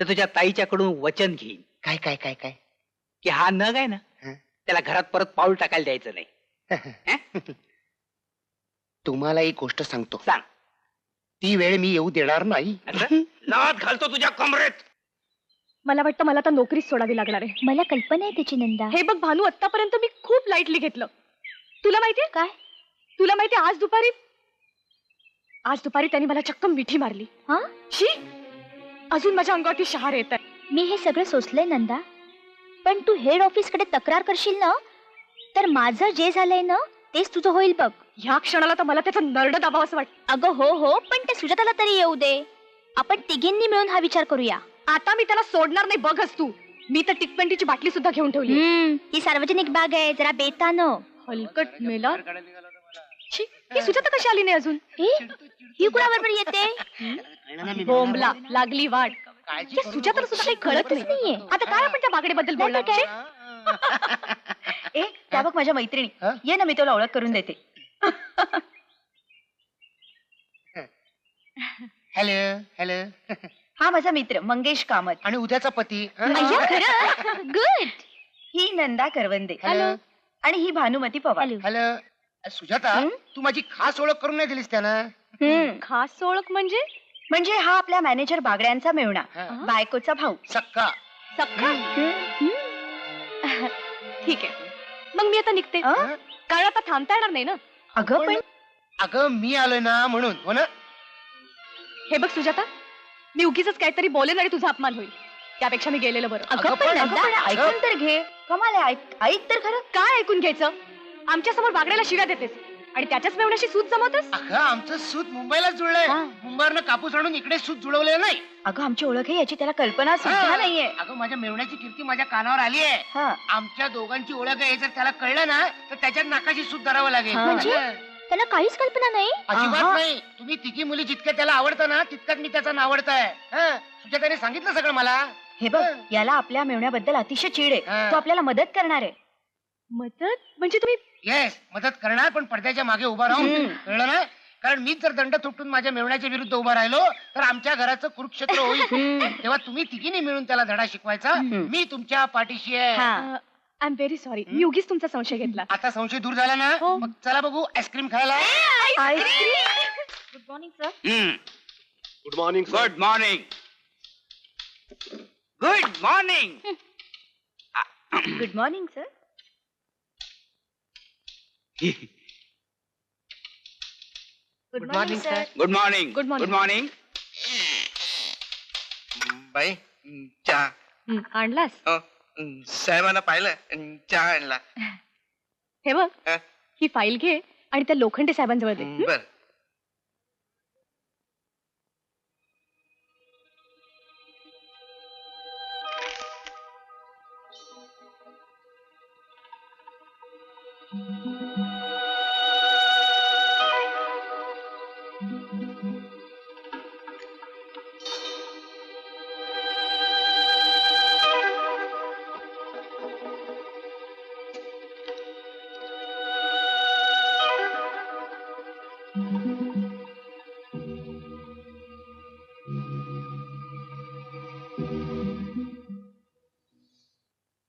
तर तुझ्या ताईच्याकडून वचन घेईन काय काय काय काय? की हा नग आहे ना, हं. त्याला घरात परत पाऊल टाकायला द्यायचं नाही. तुम्हाला एक गोष्ट सांगतो, सांग. ती वेळ मी येऊ देणार नाही. असं? लाथ घालतो तुझ्या कमरेत. मला वाटतं मला आता नोकरीच सोडावी लागणार आहे. मला कल्पना आहे त्याची नंदा. हे बघ भानू, आतापर्यंत मी खूप लाईटली घेतलं. तुला माहितीये काय? तुला माहितीये आज दुपारी त्यांनी मला चक्क मिठी मारली. हा? शी, अजून माझ्या अंगावरती शहार येत आहे. मी हे सगळं सोसलंय नंदा, पण तू हेड ऑफिस कडे तक्रार करशील ना, तर माझं जे झालंय ना तेच तुझं होईल बघ. ह्या क्षणाला तर मला त्याचा नरड दाबावं असं वाटतं. अगं हो हो, पण ते सुजाताला तरी येऊ दे. आपण तिघींनी मिळून हा विचार करूया. आता मी त्याला सोडणार नाही, बघच तू. मी तर टिकपेंटीची बाटली सुद्धा घेऊन ठेवली. ही सार्वजनिक बाग आहे, जरा बेतानं. हलकट मेला. शी, ही सुजाता कशी आली नाही अजून? ही कुणाबरोबर येते? बोंबला लागली वाट. या सुजाताला सुद्धा काही कळतच नाहीये. आता काय आपण त्या बागडेबद्दल बोलणार काय? ए, त्या बघ माझ्या मैत्रिणी. ये ना, मी तुला ओळख करून देते. Hello hello. हा माझा मित्र मंगेश कामत. आणि उद्याचा पती. अय्या, खरं? गुड. ही नंदा करवंदे. हॅलो. आणि ही भानुमती पवार. हॅलो. हॅलो. सुजाता, तू माझी खास ओळख करून नाही दिलीस त्यानं. खास ओळख म्हणजे? म्हणजे हा आपल्या मॅनेजर बागड्यांचा मेवणा, बायकोचा भाऊ. सक्का. सख्खा. ठीक आहे, मग मी आता निघते. कारण आता थांबता येणार नाही ना. अगं पण अगं मी आलोय ना म्हणून. हो ना? हे बघ सुजाता, मी उगीच काहीतरी बोलेन आणि तुझा अपमान होईल. त्यापेक्षा मी गेलेलं बरं. अगं पण ऐकून तर घे. कमाल आहे, ऐक तर खरं. काय ऐकून घ्यायचं? आमच्या समोर बागड्याला शिव्या देतेस आणि त्याच्याच मेवण्याशी सूत जमवतेस. अगं आमचं सूत मुंबईला जुळलंय. मुंबईवरनं कापूस आणून इकडे सूत जुळवलेलं नाही. अगं आमची ओळख आहे याची त्याला कल्पना सुद्धा नाहीये. अगं माझ्या मेवण्याची कीर्ती माझ्या कानावर आली आहे. हा. आमच्या दोघांची ओळख आहे, जर त्याला कळलं ना तर त्याच्या नाकाशी सूत धरावं लागेल. म्हणजे? त्याला काहीच कल्पना नाही. अजिबात आहा. नाही. तुम्ही तिघी मुली जितक्या त्याला आवडतं ना तितकंच मी त्याचा नावडताय. सुजाताने सांगितलं सगळं मला. हे बघ, याला आपल्या मेवण्याबद्दल अतिशय चीड आहे. हा. तो आपल्याला मदत करणार आहे. मदत म्हणजे तुम्ही? येस, मदत करणार, पण पडद्याच्या मागे उभा राहून. हम्म. कळलं ना? कारण मी जर दंड तुटून माझ्या मेवण्याच्या विरुद्ध उभा राहिलो तर आमच्या घराचं कुरुक्षेत्र होईल. तेव्हा तुम्ही तिघींनी मिळून त्याला धडा शिकवायचा. मी तुमच्या पाठीशी आहे. हा. आय एम व्हेरी सॉरी, मी उगीच तुमचा संशय घेतला. आता संशय दूर झाला ना? हो. मग चला बघू आईस्क्रीम खायला. Good morning sir. Good morning good morning. Good morning. Good morning sir. Good morning sir. Good morning. Good morning. Good morning. बाई चहा. आणलास? साहेबांना पाहिलं चहा आणला. हे बघ, हा? ही फाईल घे आणि त्या लोखंडे साहेबांजवळ दे. बर.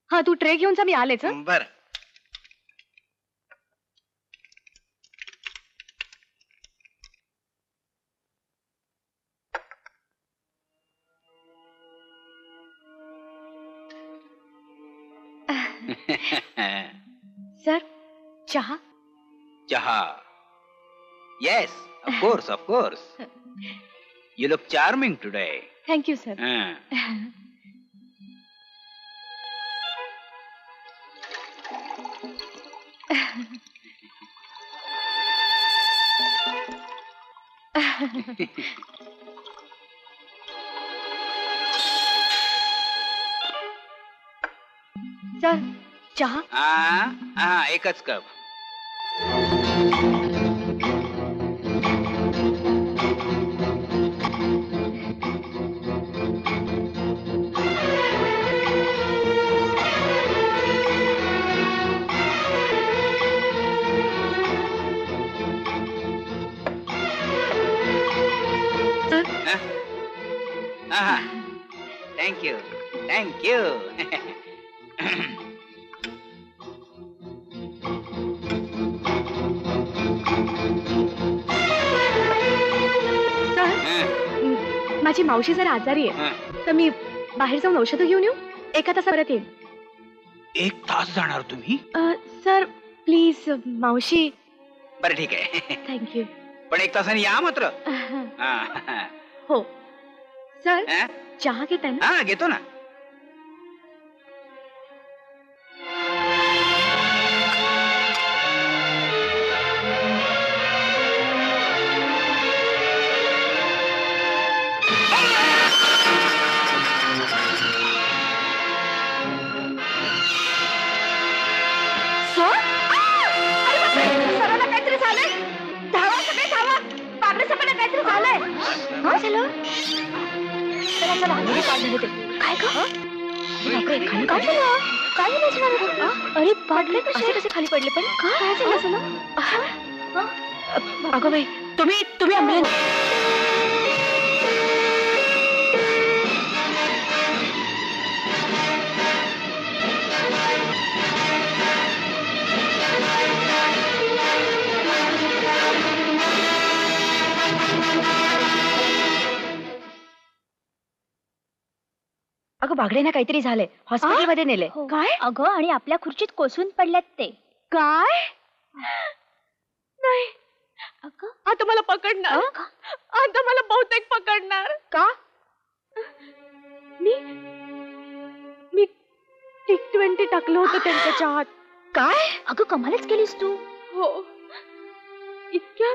हा, तू ट्रे घेऊन जा, मी आलेच. हं? बर. सर, चहा. चहा. Yes, of course. You look charming today. Thank you sir. Sir, चहा. एकच कप. थँक्यू. माझी मावशी जरा आजारी आहे, तर मी बाहेर जाऊन औषधं घेऊन येऊ. एका तासात परत येईल. 1 तास जाणार तुम्ही? सर प्लीज, मावशी. बरं ठीक आहे. थँक्यू. पण 1 तासाने या मात्र. हो सर. चहा घेताय ना? हा घेतो ना. सरांना काहीतरी झालंय. धावा सगळे धावा. बागडे साहेबांना काहीतरी झालंय. काय झालं? चला चला आधी पाठ झाले ते. काय ग? बापरे, खाली काय झालं? काय झालं? अरे बाटले कसे खाली पडले? पण काय झालं असं ना? अगं बाई, तुम्ही ॲम्ब्युलन्स. अगं बागडेना काहीतरी झालंय, हॉस्पिटलमध्ये नेले. काय? अगं, आणि आपल्या खुर्चीत कोसून पडल्यात ते. काय? नाही. अगं, आता मला पकडणार. आता मला बहुतेक पकडणार. का? मी T20 टाकलं होतं त्यांच्या चहात. काय? अगं कमालच केलीस तू. हो. इतक्या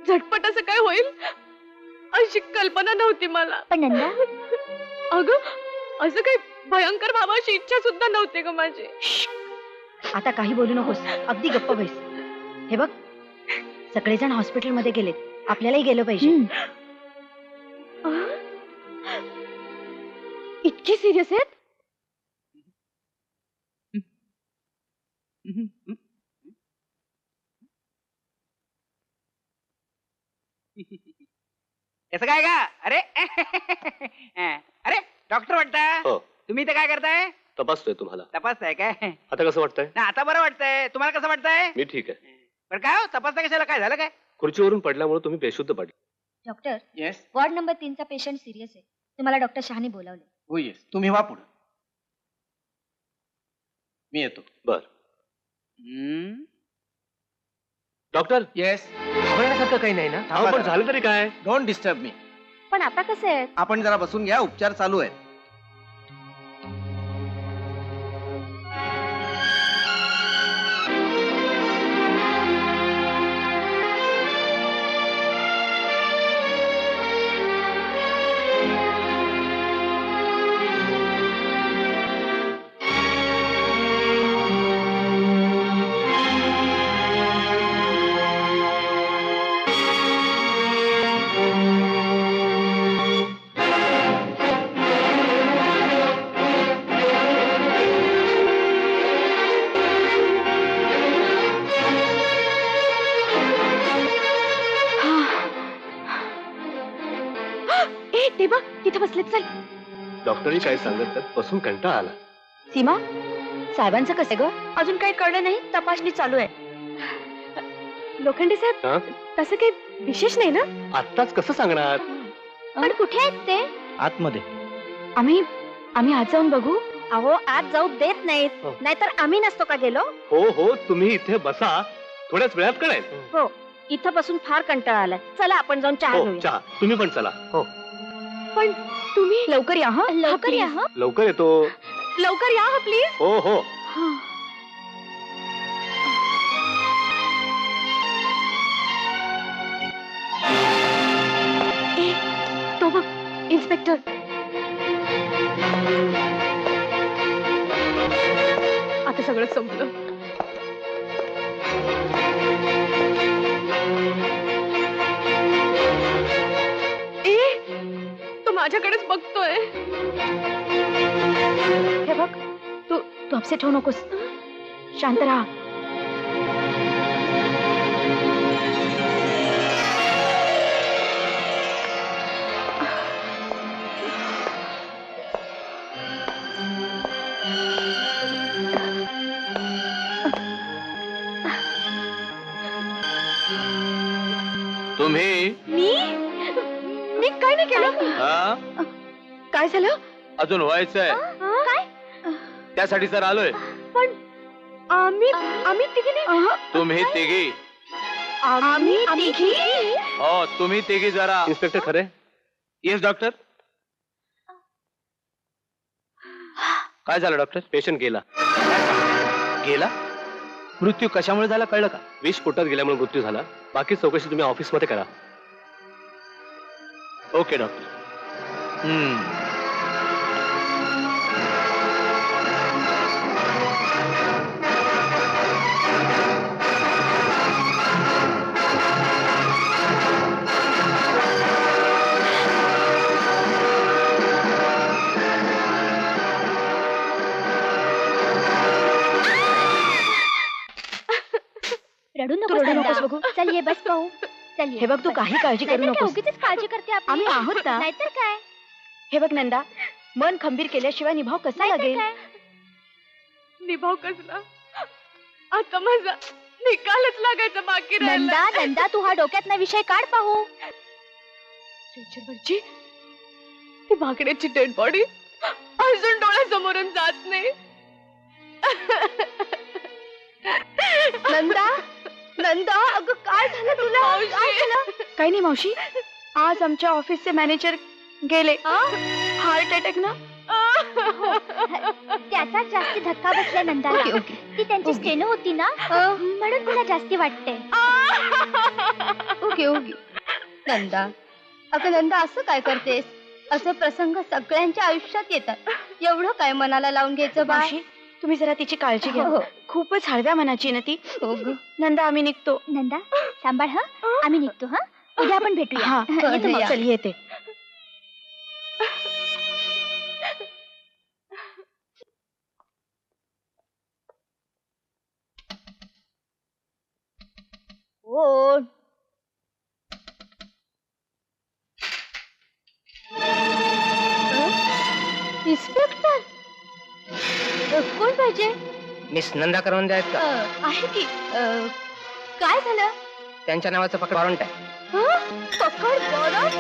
झटपट असं काय होईल अशी कल्पना नव्हती मला. पण नंदा, अगं असं काही भयंकर व्हावं इच्छा सुद्धा नव्हती ग माझी. आता काही बोलू नकोस, अगदी गप्प बैस. हे बघ, सगळेजण हॉस्पिटलमध्ये गेलेत, आपल्यालाही गेलं पाहिजे. इतकी सिरियस आहेत? कसं काय का? अरे अरे डॉक्टर वाटताय? हो. तुम्ही इथे काय करताय? तपासतोय तुम्हाला. तपासताय काय? आता कसं वाटतंय? ना आता बरं वाटतंय. तुम्हाला कसं वाटतंय? मी ठीक आहे. पण काय हो, तपासता कशाला? काय झालं काय? खुर्चीवरून पडल्यामुळे तुम्ही बेशुद्ध पडले. Doctor, yes. वॉर्ड नंबर 3चा पेशंट सिरियस आहे. तुम्हाला डॉक्टर शहाने बोलावले. हो येस, तुम्ही वा पुढे. मी येतो. बर. Doctor, yes. घाबरण्यासारखं काही नाही ना? अहो, पण झालं तरी काय? Don't disturb me. पण आता कसे आहेत? आपण जरा बसून घ्या, उपचार चालू आहेत. ते बघ तिथे बसलेत. चल. डॉक्टरही काय सांगत त्यात बसून कंटाळा आला. सीमा, साहेबांचं कसं ग? अजून काही कळलं नाही, तपासणी चालू आहे. लोखंडे साहेब, हा? तसं काही विशेष नाही ना? आत्ताच कसं सांगणार? पण कुठे आहेत ते? आतमध्ये. आम्ही आज जाऊन बघू. अहो, आज जाऊ देत नाहीत. हो. नाहीतर आम्ही नसतो का गेलो? हो हो, तुम्ही इथे बसा, थोड्याच वेळात कळेल. हो, इथं बसून फार कंटाळा आलाय. चला आपण जाऊन चहा हो, घेऊया. चहा. तुम्ही पण चला. हो, पण तुम्ही लवकर या. हा लवकर या. हं. लवकर येतो. लवकर या हा प्लीज. हो हो. तो बघ, इन्स्पेक्टर. आता सगळं संपलं. तो माझ्याकडेच बघतोय. हे बघ, तू अपसेट होऊ नकोस. शांत राहा. हा? काय झालं? अजून व्हायचंय. काय? त्यासाठी सर आलोय. पण आम्ही तिघी तुम्ही तिघी. आम्ही तिघी? हो, तुम्ही तिघी जरा. इन्स्पेक्टर खरे? Yes doctor. काय झालं डॉक्टर? पेशंट गेला. गेला? मृत्यू कशामुळे झाला कळलं का? विष पोटात गेल्यामुळे मृत्यू झाला. बाकी चौकशी तुम्ही ऑफिसमध्ये करा. Okay doctor. रडू नकोस नंदा. बघू. चल ये बस पाहू. चल ये. हे बघ, तू काही काळजी करू नाहीतर काय, नकोस. उगीचच काळजी करते आपली. आम्ही आहोत ना. नाहीतर काय. हे बघ नंदा, मन खंबीर केल्याशिवाय निभाव कसा नाहीतर लागेल? काय. निभाव कसला? आता माझा निकालच लागायचा बाकी नंदा नंदा तू हा डोक्यात विषय काढ पाहू. स्ट्रेचरवरची ती भाकड्याची डेड बॉडी अजून डोळ्यासमोरून जात नाही. नंदा नंदा, अगं काय झालं तुला? काय झालं? काही नाही मावशी, आज आमच्या ऑफिसचे मॅनेजर गेले हार्ट अटॅक ना. त्याचा जास्ती धक्का बसला नंदाला. ती त्यांची स्टेनो होती ना, म्हणून तिला जास्ती वाटते. Okay okay. नंदा, अगं नंदा, असं काय करतेस? असं प्रसंग सगळ्यांच्या आयुष्यात येतात. एवढं काय मनाला लावून घ्यायचं बा? तुम्ही जरा तिची काळजी घ्या. खूपच हळव्या मनाची ना ती. नंदा, आम्ही निघतो. नंदा सांभाळ हा. आम्ही निघतो हा. उद्या आपण भेटूया. येतो मग. चल येते. ओ इन्स्पेक्टर कोण पाहिजे? मिस नंदा करवंदे आहेत का? आहे की. काय झालं? त्यांच्या नावाचं पकड वॉरंट आहे. पकड वॉरंट?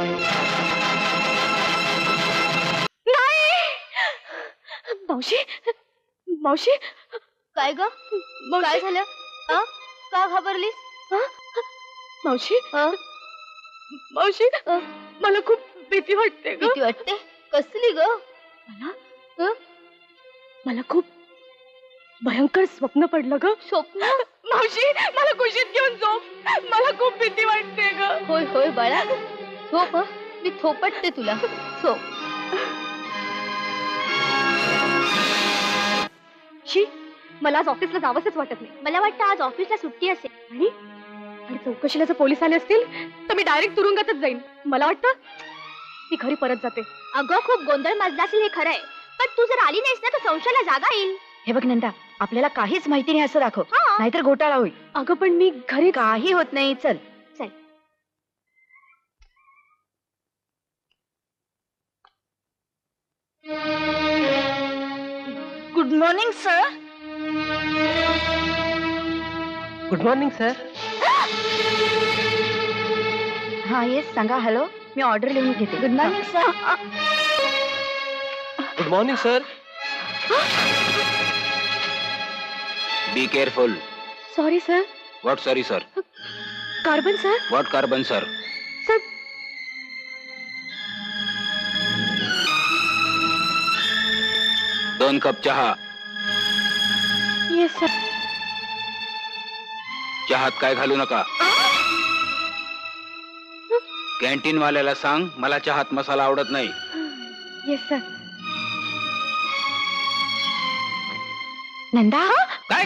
नाही. मावशी मावशी, काय ग? काय झालं? का घाबरलीस? मावशी मावशी मला खूप भीती वाटते ग. भीती वाटते? कसली ग? मला खूप भयंकर स्वप्न पडलं ग. स्वप्न? मावशी मला कुशीत घेऊन झोप. मला खूप भीती वाटते ग. होय होय बाळा, झोप. मी थोपटते तुला. झोप. शी, मला आज ऑफिसला जावंसच वाटत नाही. मला वाटतं आज ऑफिसला सुट्टी असेल. आणि चौकशीला जर पोलीस आले असतील तर मी डायरेक्ट तुरुंगातच जाईन. मला वाटतं मी घरी परत जाते. अगं खूप गोंधळ माजला असेल हे खरंय, पण तू जर आली नाहीस ना तर संशयाला जागा येईल. हे बघ नंदा, आपल्याला काहीच माहिती नाही असं दाखव, नाहीतर घोटाळा होईल. अगं पण मी घरी काही होत नाही. चल चल. Good morning sir. Good morning sir. हा येस, सांगा. हॅलो, मी ऑर्डर लिहून घेते. Good morning sir. Good morning sir. Be careful. Sorry sir. What sorry sir? Carbon sir. What carbon sir? Sir 2 cup चहा. Yes sir. चहात काय घालू नका. कॅन्टीन वाल्याला सांग मला चहात मसाला आवडत नाही. Yes sir. नंदा, काय?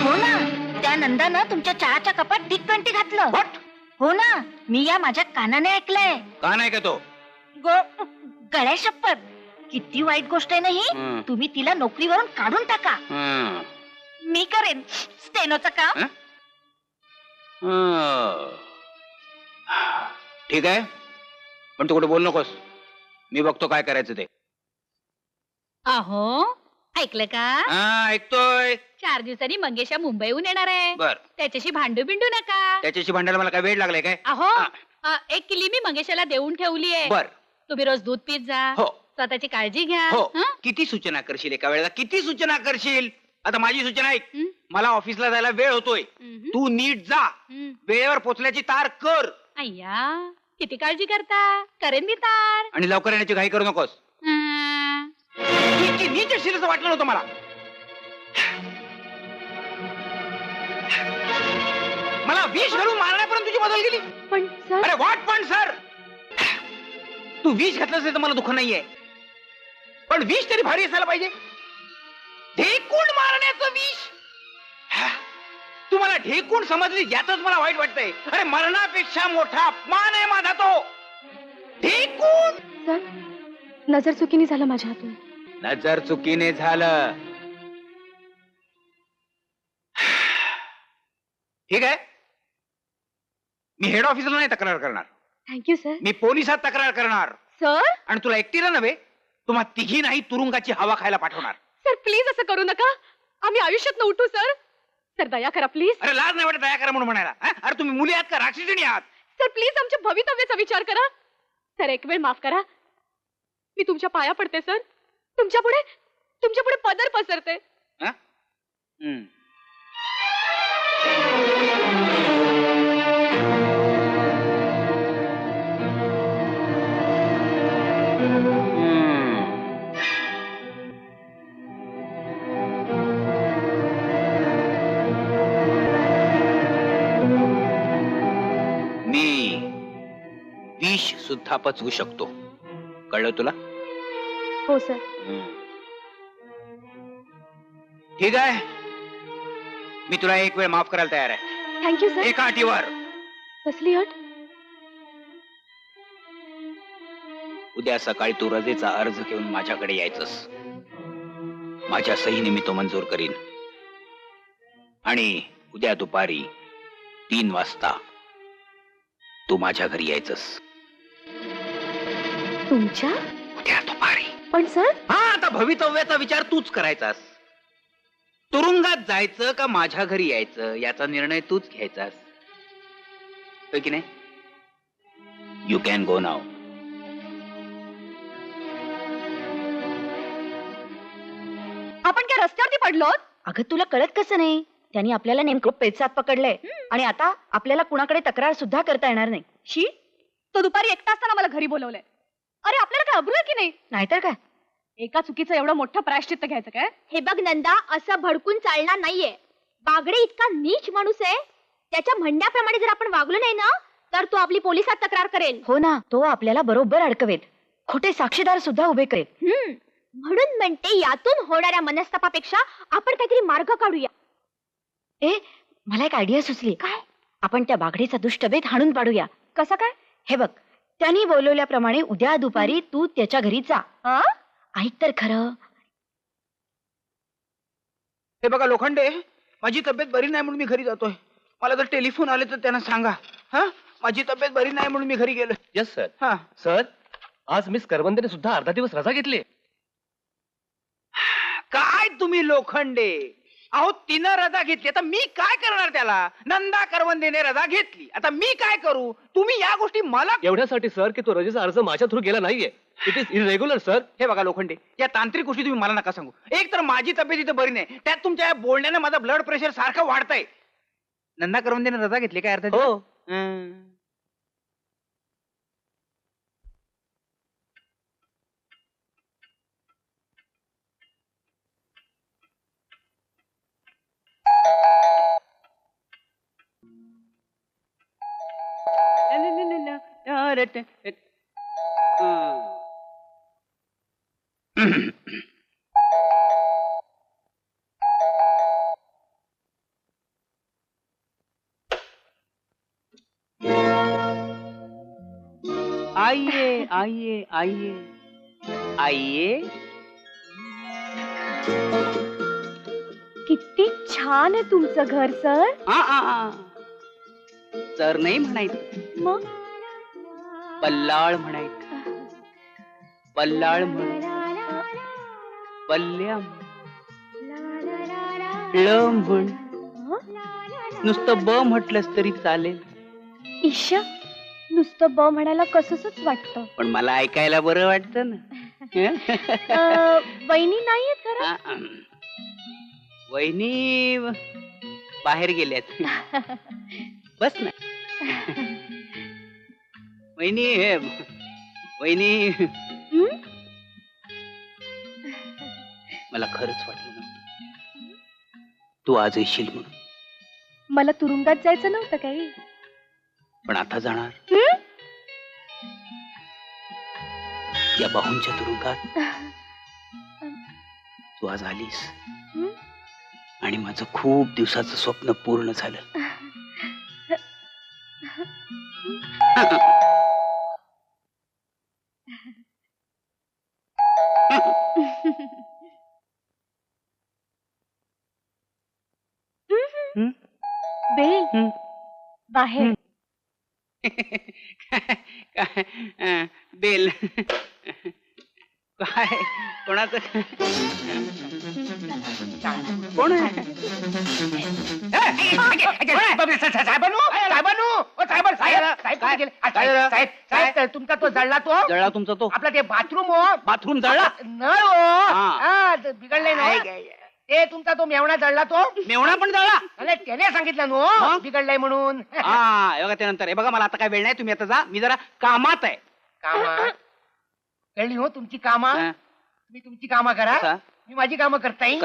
हो ना, त्या नंदानं तुमच्या चहाच्या कपात T20 घातलं. What? हो ना, मी या माझ्या कानाने ऐकलंय. का नाही का तो? गळ्या शपथ, किती वाईट गोष्ट आहे ना ही. तुम्ही तिला नोकरीवरून काढून टाका. मी करेन स्टेनोचं काम. ठीक आहे, पण तू कुठे बोल नकोस. मी बघतो काय करायचं ते. अहो ऐकलं का? ऐकतोय. 4 दिवसांनी मंगेशा मुंबईहून येणार आहे. बर, त्याच्याशी भांडू बिंडू नका. त्याच्याशी भांडायला मला काय वेळ लागलाय काय? अहो 1 किली मी मंगेशाला देऊन ठेवली आहे. बर, तुम्ही रोज दूध पीत जा, हो. स्वतःची काळजी घ्या. हो. हं? किती सूचना करशील एका वेळेला, किती सूचना करशील? आता माझी सूचना ऐक. हं? मला ऑफिसला जायला वेळ होतोय. हं. तू नीट जा, हं. वेळेवर पोचल्याची तार कर अय्या, किती काळजी करता. करेन मी तार. आणि लवकर येण्याची घाई करू नकोस. हं. इतकी नीच असशील असं वाटलं नव्हतं मला. मला विष घालून मारण्यापर्यंत तुझी बदल गेली. पण सर अरे व्हॉट पण सर, तू विष घातलं असेल तर मला दुःख नाहीये, पण विष तरी भारी असायला पाहिजे. ढेकून मारण्याचं विष. तू मला ढेकून समजली यातच मला वाईट वाटतंय. अरे मरणापेक्षा मोठा अपमान आहे माझा तो. ढेकून. सर नजर चुकीने झालं माझ्या हातून. नजर चुकीने झालं. ठीक आहे, मी हेड ऑफिसला नाही तक्रार करणार. Thank you sir. मी पोलिसात तक्रार करणार. सर आणि तुला एकटीला नव्हे, तुम्हा तिघी नाही तुरुंगाची हवा खायला पाठवणार. सर प्लीज असं करू नका. आम्ही आयुष्यात उठू सर. सर दया करा प्लीज. अरे लाज नाही वाटत दया करा म्हणून म्हणायला? अरे तुम्ही मुली आहात का राक्षसिणी आहात? सर प्लीज आमच्या भवितव्याचा विचार करा. सर एक वेळ माफ करा. मी तुमच्या पाया पडते सर. तुमच्या पुढे पदर पसरते. मी विष सुद्धा पचवू शकतो, कळलं तुला? हो सर. ठीक आहे, मी तुला एक वेळ माफ करायला तयार आहे, थँक्यू सर. एका अटीवर. कसली अट? उद्या सकाळी तू रजेचा अर्ज घेऊन माझ्याकडे यायचंस. माझ्या सहीने मी तो मंजूर करीन. आणि उद्या दुपारी 3 वाजता तू माझ्या घरी यायचंस. तुमच्या? उद्या दुपारी. पण सर हा, आता भवितव्याचा विचार तूच करायचास. तुरुंगात जायचं का माझ्या घरी यायचं याचा निर्णय तूच घ्यायचास, होय की नाही? यू कॅन गो नाव. आपण काय रस्त्यावरती पडलो? अगं तुला कळत कसं नाही? त्यांनी आपल्याला नेमकं पेचात पकडलंय आणि आता आपल्याला कुणाकडे तक्रार सुद्धा करता येणार नाही. शी, तो दुपारी एकटा असताना मला घरी बोलवलंय. अरे आपल्याला काय अब्रू आहे की नाही? नाहीतर काय. एका चुकीचं एवढं मोठं प्रायश्चित्त घ्यायचं काय? हे बघ नंदा, असं भडकून चालणार नाहीये. बागडे इतका नीच माणूस आहे. त्याच्या म्हणण्याप्रमाणे जर आपण वागलो नाही ना, तर तो आपली पोलिसात तक्रार करेल. हो ना, तो आपल्याला बरोबर अडकवेल. खोटे साक्षीदार सुद्धा उभे करेल. म्हणून म्हणते यातून होणाऱ्या मनस्तापापेक्षा आपण काहीतरी मार्ग काढूया. मला एक आयडिया सुचली. काय? आपण त्या बागडेचा दुष्टबेत हाणून पाडूया. कसं काय? हे बघ, त्यांनी बोलवल्याप्रमाणे उद्या दुपारी तू त्याच्या घरी जा. ऐक तर खरं. हे बघा लोखंडे, माझी तब्येत बरी नाही म्हणून मी घरी जातोय. मला जर टेलिफोन आले तर त्यांना सांगा. हा, माझी तब्येत बरी नाही म्हणून मी घरी गेलो. Yes sir. हा सर, आज मिस करवंदेने सुद्धा अर्धा दिवस रजा घेतली. काय तुम्ही लोखंडे, अहो तिनं रजा घेतली, आता मी काय करणार त्याला? नंदा करवंदेने रजा घेतली, आता मी काय करू? तुम्ही या गोष्टी मला एवढ्यासाठी सर की तो रजेचा अर्ज माझ्या थ्रू गेला नाहीये. It is irregular sir. हे बघा लोखंडे, या तांत्रिक गोष्टी तुम्ही मला नका सांगू. एक तर माझी तब्येत इथं बरी नाही, त्यात तुमच्या या बोलण्याने माझं ब्लड प्रेशर सारखं वाढतंय. नंदा करवंदेने रजा घेतली काय अर्थ? हो. आइए आइए आइए आइए. किती छान आहे तुमचं घर सर. सर नाही म्हणायचं, मग पल्लाळ म्हणायचं. पल्लाळ म्हण, पल्ल्या ळ म्हण. नुसतं ब म्हटलंस तरी चालेल. ईश, नुसतं ब म्हणायला कसंच वाटतं. पण मला ऐकायला बरं वाटतं ना. वहिनी नाहीयेत घरात? वहिनी बाहेर गेल्यात. बस ना. वहिनी मला खरंच वाटलं ना तू आज येशील म्हणून. मला तुरुंगात जायचं नव्हतं काही. पण आता जाणार या बाहूंच्या तुरुंगात. तू आज आलीस आणि माझं खूप दिवसाचं स्वप्न पूर्ण झालं. बेल बाहेर. बेल काय कोणाचं कोण आहे? साहेब तुमचा तो जळला तो जळला तुमचा तो आपला ते बाथरूम हो. बाथरूम जळला नळ हो बिघडले ना ते तुमचा तो मेवणा जळला तो. मेवणा पण जळला. अरे त्याने सांगितलं नो बिघडलंय म्हणून. हा बघा त्यानंतर हे बघा मला आता काय वेळ नाही. तुम्ही आता जा. मी जरा कामात आहे. कामा कळली हो तुमची कामा. मी तुमची कामा करा मी माझी कामं करता येईल.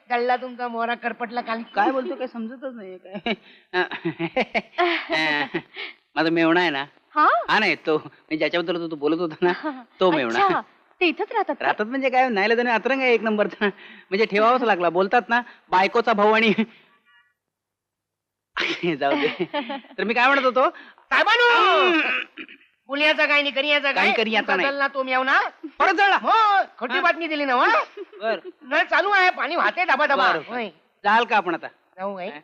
जळला तुमचा मोहरा करपटला खाली. काय बोलतो काय समजतच नाही काय. माझा मेवणा आहे ना. हा नाही तो ज्याच्याबद्दल तू बोलत होता ना तो मेवणा. ते इथंच राहतात म्हणजे काय नाही त्याने अतरंग आहे एक नंबरचा. म्हणजे ठेवावंच लागला. बोलतात ना बायकोचा भाऊ आणि जाऊ दे. तर मी काय म्हणत होतो साहेबांनो मुलियाचा काय नाही करियाचा काय करियाचा नाही. जळला तो मेवना परत जळला. हो खोटी बातमी दिली ना. बर नळ चालू आहे पाणी वाहते धबा धबा. जाल का आपण आता जाऊ काय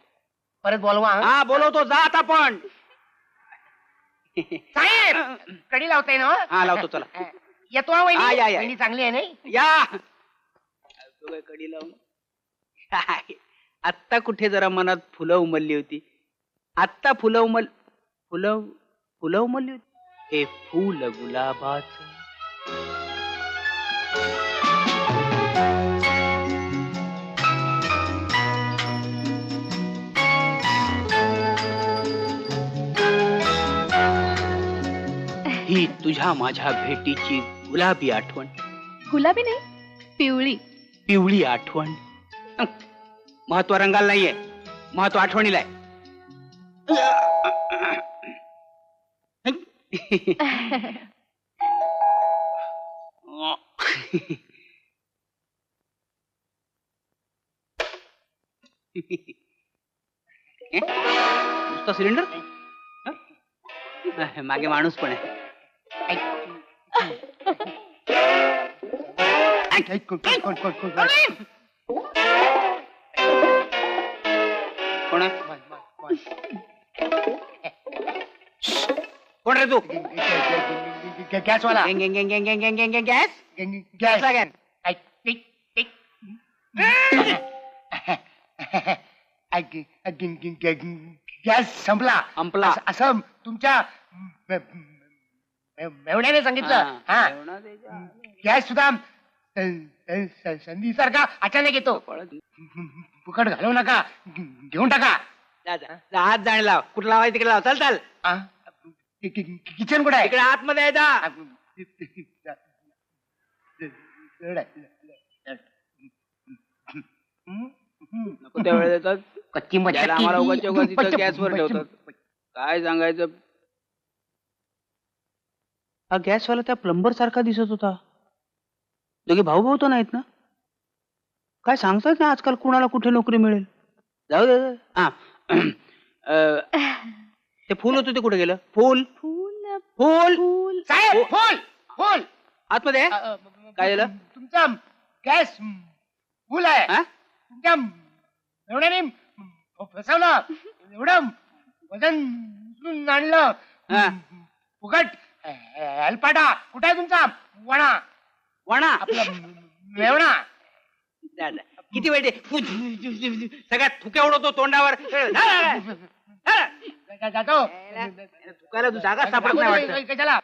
परत बोलवा. हा बोलवतो जा आता पण. साहेब कडी लावताय ना. हा लावतो चला. येतो हा वहिनी. या. वहिनी चांगली आहे नाही. या कडी लावून. आत्ता कुठे जरा मनात फुलं उमलली होती. आत्ता फुलं उमलली होती. हे फूल गुलाबाचं ही तुझ्या माझ्या भेटीची गुलाबी आठवण. गुलाबी नाही पिवळी आठवण. महत्व रंगाला नाहीये महत्व आठवणीला आहे. नुसता सिलेंडर मागे माणूस पण आहे. कोण कोण रे तू? गॅसवाला गॅस संपला असं तुमच्या मेवण्याने सांगितलं. हा गॅस सुद्धा संधी सारखा अचानक येतो. फुकट घालवू नका घेऊन टाका. हात जाणे लाव. कुठं लावायचं तिकडे लाव. चाल किचन कुठे आहे? इकडे आतमध्ये आहे जा. नको त्या वेळेस येतात कच्ची मच्छी आम्हाला उगाच गॅसवर ठेवतात. काय सांगायचं. हा गॅसवाला त्या प्लंबर सारखा दिसत होता. दोघे भाऊ तर नाहीत ना. काय सांगतात ना आजकाल कुणाला कुठे नोकरी मिळेल. जाऊ दे. हा ते फुल होतं ते कुठे गेलं? फुल साहेब फुल आतमध्ये काय झालं? तुमचा गॅस फुल आहे. तुमच्या एवढ्याने फसवलं. एवढं वजन उचलून आणलं फुकट. हेलपाटा कुठे आहे तुमचा वणा आपला मेवणा? किती वेळ सगळ्यात थुक्या उडवतो तोंडावर. जातो चुकायला तू जागा सापडत नाही वाटतं. कशाला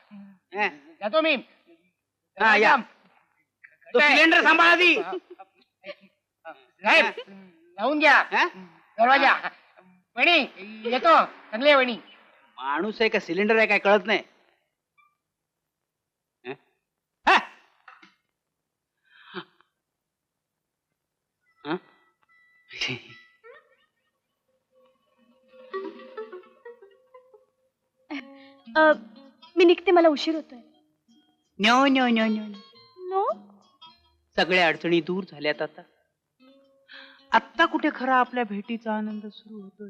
हं. जातो मी. हा, या. तो सिलेंडर सांभाळ आधी. साहेब लावून घ्या हं? दरवाजा. वहिनी येतो. चांगली आहे वहिनी. माणूस आहे का सिलेंडर आहे काय कळत नाही. हं? हा. हं? मी निघते, मला उशीर होतोय. No no no no no सगळ्या अडचणी दूर झाल्यात आता. आत्ता कुठे खरा आपल्या भेटीचा आनंद सुरू होतोय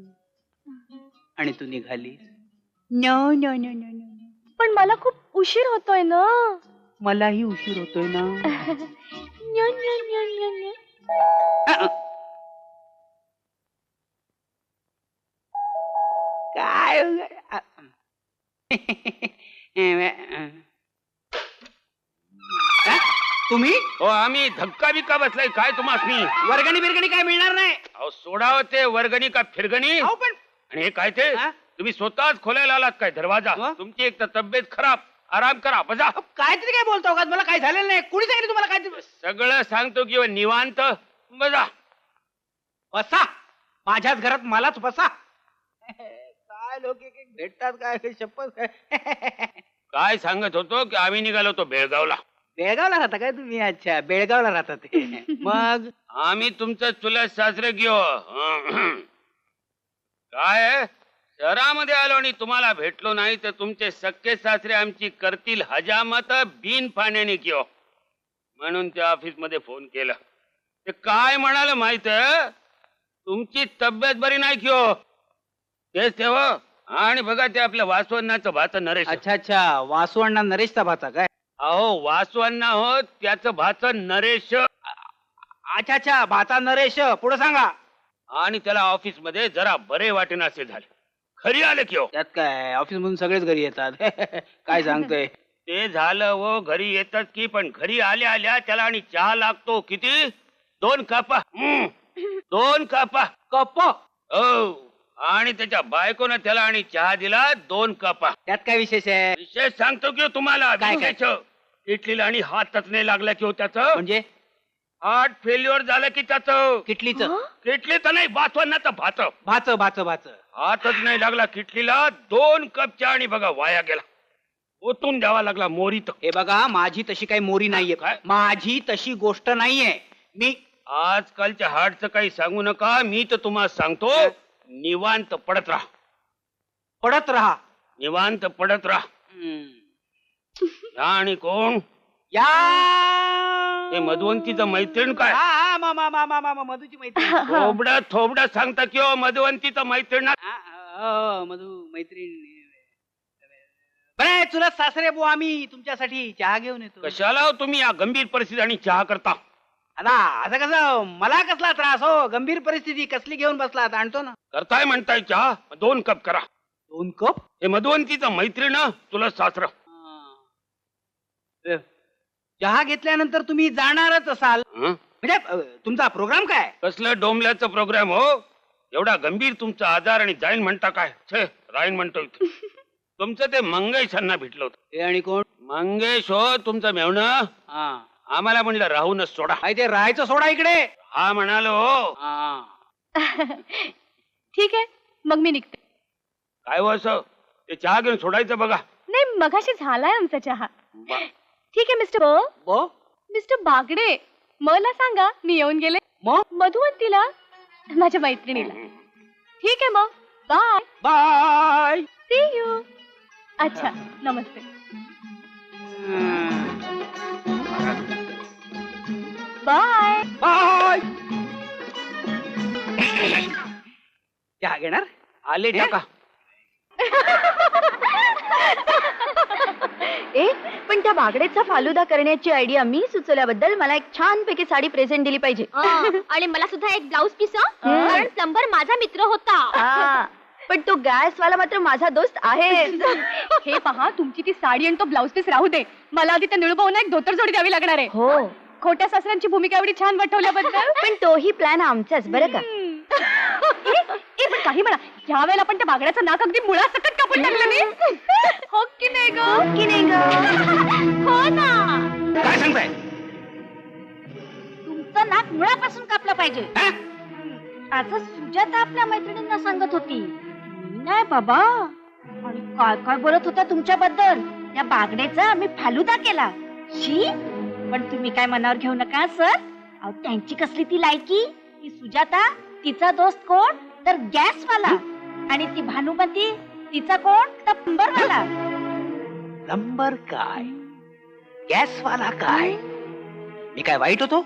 आणि तू निघालीस. No no no no no पण मला खूप उशीर होतोय ना. मलाही उशीर होतोय ना. न्यो, न्यो, न्यो, न्यो, न्यो. काय तुम्ही हो आम्ही धक्का बिक्का बसलाय काय तुम्हाला? वर्गणी बिरगणी काय मिळणार नाही. अहो सोडावं ते वर्गणी का फिरगणी. अहो पण आणि हे काय ते हा? तुम्ही स्वतःच खोलायला आलात काय दरवाजा? व? तुमची एक तर तब्येत खराब. आराम करा बजा. काय तरी काय बोलतो का? मला काय झालेलं नाही. कुणी सांगितलं तुम्हाला काय ते? सगळं सांगतो किंवा निवांत बजा. बसा माझ्याच घरात मलाच बसा. काय लोक एक एक भेटतात काय शपथ काय. काय सांगत होतो की आम्ही निघालो होतो बेळगावला. बेळगावला राहता काय तुम्ही? अच्छा बेळगावला राहता ते. मग आम्ही तुमचं चुलत सासरे घेऊ. काय शहरामध्ये आलो आणि तुम्हाला भेटलो नाही तर तुमचे सख्खे सासरे आमची करतील हजामत बिन पाण्याने किंवा म्हणून त्या ऑफिस मध्ये फोन केला. ते काय म्हणाल माहित तुमची तब्येत बरी नाही किंवा तेच तेव्हा. आणि बघा ते आपल्या वासवण्णाचं भाचं नरेश. अच्छा अच्छा वासवण्णा नरेशचा भाचा काय? अहो वासवण्णा हो त्याचं भाचं नरेश. अच्छा अच्छा भाचा नरेश. पुढे सांगा. आणि त्याला ऑफिस मध्ये जरा बरे वाटेना असे झाले. खरी आले की हो. त्यात काय ऑफिस मधून सगळेच घरी येतात. काय सांगतोय? ते झालं हो घरी येतात की पण घरी आल्या आल्या त्याला आणि चहा लागतो किती 2 कप. 2 cup cup. हो आणि त्याच्या बायकोनं त्याला आणि चहा दिला 2 कप. त्यात काय विशेष आहे? विशेष सांगतो की हो तुम्हाला. काय काय? इटलीला आणि हातच नाही लागला की हो त्याचं. म्हणजे हार्ट फेल्युअर झालं की त्याचं. किटलीच किटलीचं नाही वासवण्याचं भात. भाच भाच भाच. हातच नाही लागला किटलीला. 2 कप चहा आणि बघा वाया गेला. ओतून द्यावा लागला मोरीत. हे बघा माझी तशी काही मोरी नाहीये. काय? माझी तशी गोष्ट नाहीये. मी आजकालच्या हार्टचं काही सांगू नका. मी तर तुम्हाला सांगतो निवांत पडत राहा. पडत राहा. निवांत पडत राहा. आणि कोण या ते मधुवंतीचं मैत्रीण काय? मधूची मैत्रीण. थोबडं सांगता किंवा मधुवंतीचं मैत्रीण. मधू मैत्रीण. बरं चुलत सासरे बुवा आम्ही तुमच्यासाठी चहा घेऊन येतो. कशाला हो तुम्ही या गंभीर परिस्थिती आणि चहा करता? आता असं कसं मला कसला त्रास हो? गंभीर परिस्थिती कसली घेऊन बसला? आणतो ना. करताय म्हणताय चहा 2 कप करा. 2 कप? हे मधुवंतीचं मैत्रीण तुला सासर. चहा घेतल्यानंतर तुम्ही जाणारच असाल. हं? म्हणजे तुमचा प्रोग्राम काय? कसलं डोंबल्याचं प्रोग्राम हो? एवढा गंभीर तुमचा आजार आणि जाईन म्हणता काय? छे राईन म्हणतो इथे. तुमचं ते मंगेशांना भेटलं होतं. हे आणि कोण? मंगेश हो तुमचं मेवणं. आम्हाला म्हणलं राहूनच सोडा. ते राहायचं सोडा इकडे. हा म्हणालो हो. ठीक आहे मग मी निघते. काय हो असं ते चहा घेऊन सोडायचं बघा. नाही मगाशी झालाय आमचा चहा. ठीक आहे मिस्टर बो. मिस्टर बागडे मला सांगा मी येऊन गेले. मधुवंतीला माझ्या मैत्रिणीला. ठीक आहे मग बाय. बाय. C you. अच्छा नमस्ते. बाय. बाय. चहा घेणार? आले टाका. पण त्या बागडेचा फालुदा करण्याची आयडिया मी सुचवल्याबद्दल मला एक छानपैकी साडी प्रेझेंट दिली पाहिजे. आणि मला सुद्धा एक ब्लाऊज पीस. कारण प्लंबर माझा मित्र होता. पण तो गॅस वाला मात्र माझा दोस्त आहे. हे पहा तुमची ती साडी आणि तो ब्लाऊज पीस राहू दे. मला आधी त्या निळूभाऊंना एक धोतर जोडी द्यावी लागणार आहे. हो खोट्या सासऱ्यांची भूमिका एवढी छान वठवल्याबद्दल. पण तोही प्लॅन आमचाच बरं का. काही म्हणा, ह्या वेळेला पण त्या बागड्याचं नाक अगदी मुळासकट कापून टाकलं मी. हो की नाही ग? हो की नाही ग? हो ना. काय सांगताय? तुमचं नाक मुळापासून कापलं पाहिजे असं सुजाता आपल्या मैत्रिणींना सांगत होती. मी नाही बाबा. आणि काय काय बोलत होत्या तुमच्याबद्दल. त्या बागडेचा आम्ही फालुदा केला. शी. पण तुम्ही काय मनावर घेऊ नका सर. अहो त्यांची कसली ती लायकी. ती सुजाता तिचा दोस्त कोण तर गॅसवाला. आणि ती भानुमती तिचा कोण तर प्लंबरवाला. नंबर काय गॅसवाला काय? मी काय वाईट होतो?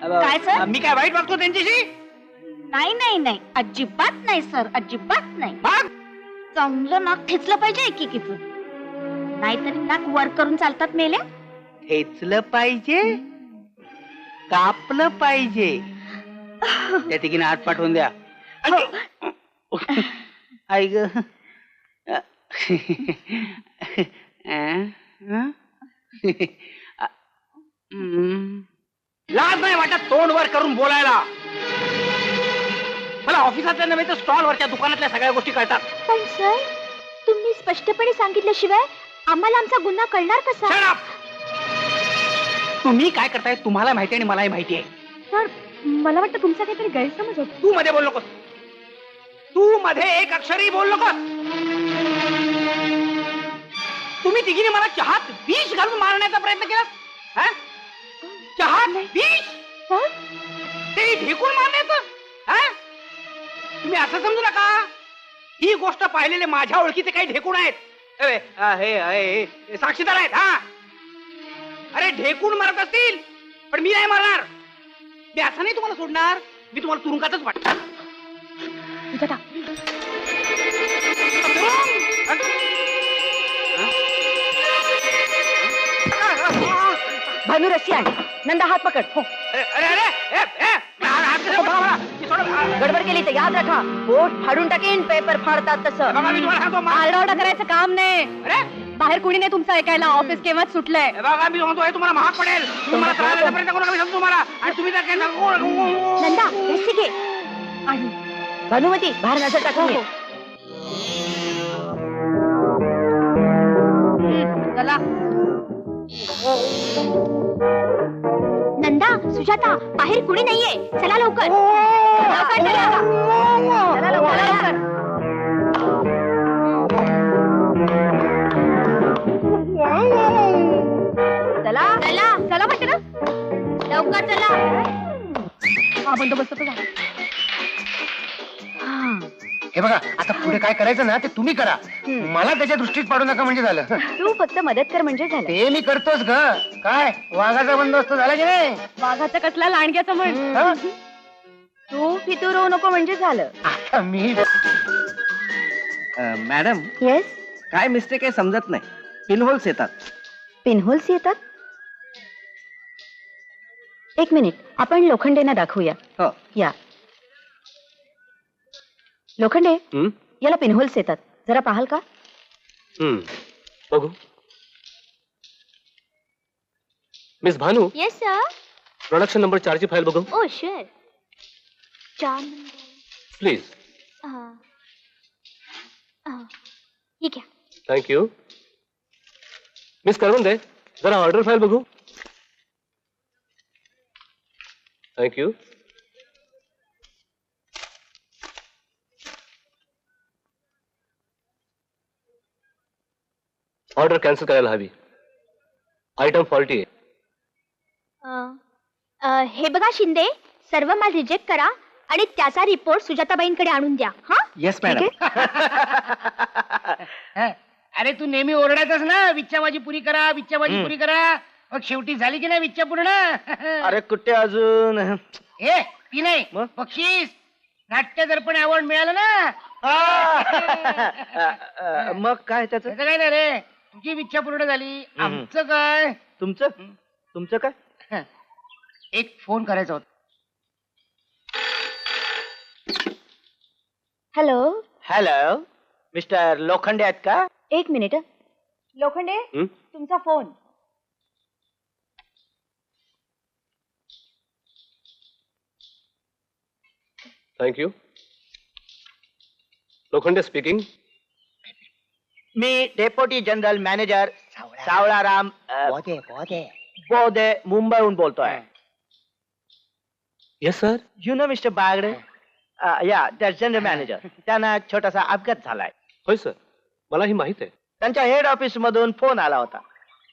काय सर? मी काय वाईट वागतो त्यांच्याशी? नाही नाही नाही अजिबात नाही सर, अजिबात नाही. मग चांगलं नाक ठेचलं पाहिजे एकीकीच. नाहीतरी नाक वर करून चालतात मेले. ठेचलं पाहिजे कापलं पाहिजे. त्या तिकीने हात पाठवून द्या. आई ग. लाज नाही वाटत तोंड वर करून बोलायला? मला ऑफिसातल्या नव्हे तर स्टॉल वरच्या दुकानातल्या सगळ्या गोष्टी कळतात. पण सर, तुम्ही स्पष्टपणे सांगितल्याशिवाय आम्हाला आमचा गुन्हा कळणार कसा? Shut up! तुम्ही काय करताय तुम्हाला माहिती आणि मलाही माहिती आहे. सर, मला वाटतं तुमचा काहीतरी गैरसमज होतो. तू मध्ये बोल नकोस. तू मध्ये एक अक्षरही बोल नकोस. तुम्ही तिघीने मला चहात विष घालून मारण्याचा प्रयत्न केला. चहात विष? ते ढेकून मारण्याचं? तुम्ही असं समजू नका. ही गोष्ट पाहिलेले माझ्या ओळखीचे काही ढेकून आहेत. हे साक्षीदार आहेत. अरे ढेकून मारत असतील पण मी नाही मारणार. मी असं नाही तुम्हाला सोडणार. मी तुम्हाला तुरुंगातच वाटणार. भानू रस्सी आण. नंदा हात पकड. हो. गडबड केली तर याद राखा बोट फाडून टाकेन. पेपर फाडतात तसं. आरडाओरडा करायचं काम नाही. बाहेर कुणी नाही तुमचं ऐकायला. ऑफिस केव्हाच सुटलंय. बघा मी म्हणतोय तुम्हाला महाग पडेल. तुम्हाला त्रास देण्याचा प्रयत्न करू नका. मी सांगतो तुम्हाला. आणि तुम्ही जर नंदा रस्सी घे. आणि भानुमती बाहेर नजर टाकून घे. चला. नंदा, सुजाता, बाहेर कुणी नाहीये. चला लवकर. लवकर चला. चला लवकर. चला चला चला म्हणते ना. लवकर चला. हा बंदोबस्त तर झाला. हे बघा आता पुढे काय करायचं ना ते तुम्ही करा. मला त्याच्या दृष्टीत पाडू नका म्हणजे झालं. तू फक्त मदत कर म्हणजे झालं. ते मी करतोच ग. काय वाघाचा बंदोबस्त झाला की नाही? वाघाचा कसला लांडग्याचा म्हण. तू फितूर होऊ नको म्हणजे झालं. आता मी मॅडम येस. काय मिस्टेक आहे समजत नाही. पिनहोल्स येतात. पिनहोल्स येतात. एक मिनिट आपण लोखंडेना दाखवूया. हो. या लोखंडे याला पिनहोल्स येतात. जरा पाहाल का? बघू. Miss Bhanu. Yes sir. Production number 4 ची फाईल बघू. ओ शुअर. 4 नंबर. प्लीज. ठीक आहे. थँक्यू. मिस करवंदे जरा ऑर्डर फाईल बघू. थँक्यू. ऑर्डर कॅन्सल करायला हवी. आयटम फॉल्टी आहे. हे बघा शिंदे, सर्व माल रिजेक्ट करा आणि त्याचा रिपोर्ट सुजाताबाईंकडे आणून द्या. हा येस मॅडम. अरे तू नेहमी ओरडायचंस ना विच्छा माझी पुरी करा, विच्छा माझी पुरी करा. मग शेवटी झाली की नाही विच्छा पूर्ण? अरे कुठे अजून? हे ती नाही बक्षीस नाट्य दर्पण अवॉर्ड मिळालं ना. मग काय त्याचं? त्याचं काय नाही रे. तुझी इच्छा पूर्ण झाली. आमचं काय? तुमचं काय? एक फोन करायचा होता. हॅलो. हॅलो मिस्टर लोखंडे आहेत का? एक मिनिट. लोखंडे तुमचा फोन. थँक्यू. लोखंडे स्पीकिंग. मी deputy general manager Savlaram Bodhe मुंबईहून बोलतोय. Yes sir. You know mister Bagde? या त्या जनरल मॅनेजर. त्यांना छोटासा अपघात झालाय. होय सर, मला ही माहित आहे. त्यांच्या हेड ऑफिस मधून फोन आला होता.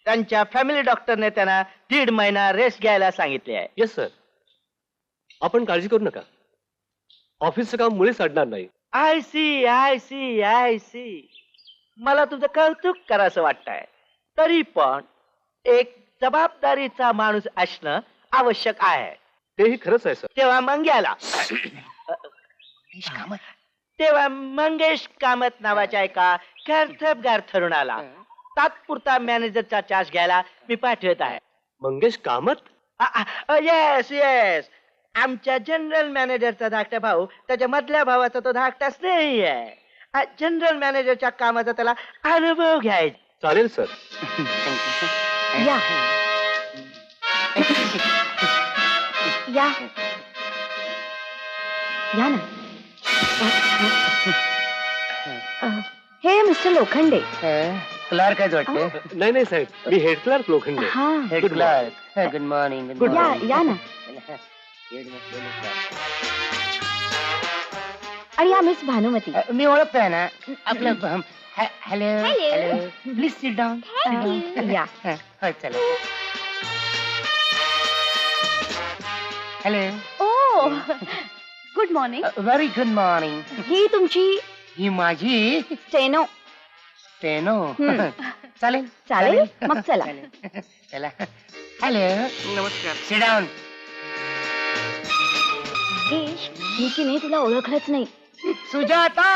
त्यांच्या फॅमिली डॉक्टरने त्यांना 1.5 महिना रेस्ट घ्यायला सांगितले आहे. येस सर, आपण काळजी करू नका. ऑफिसचं काम मुळीच अडणार नाही. I see. मला तुझं कौतुक करायचं वाटतंय. तरी पण एक जबाबदारीचा माणूस असणं आवश्यक आहे. तेही खरंच आहे सर. तेव्हा मंगेश कामत नावाच्या एका कर्तबगार तरुणाला तात्पुरता मॅनेजरचा चार्ज घ्यायला मी पाठवत आहे. मंगेश कामत? येस. आमच्या जनरल मॅनेजरचा धाकटा भाऊ त्याच्या मधल्या भावाचा तो धाकटाच नाही आहे. जनरल मॅनेजरच्या कामाचा त्याला अनुभव घ्यायचा. चालेल सर. या ना. हे मिस्टर लोखंडे. क्लार्क आहे वाटतं. नाही साहेब, मी head clerk Lokhande. Head clerk. Good morning. या ना. आणि या मिस भानुमती. मी ओळखतोय ना आपलं. हॅलो. Please sit down. या. चला. Hello. Oh good morning. Very good morning. ही तुमची? ही माझी स्टेनो. चालेल मग चला. हॅलो. नमस्कार. Sit down. मी की नाही तुला ओळखलंच नाही. Sujata.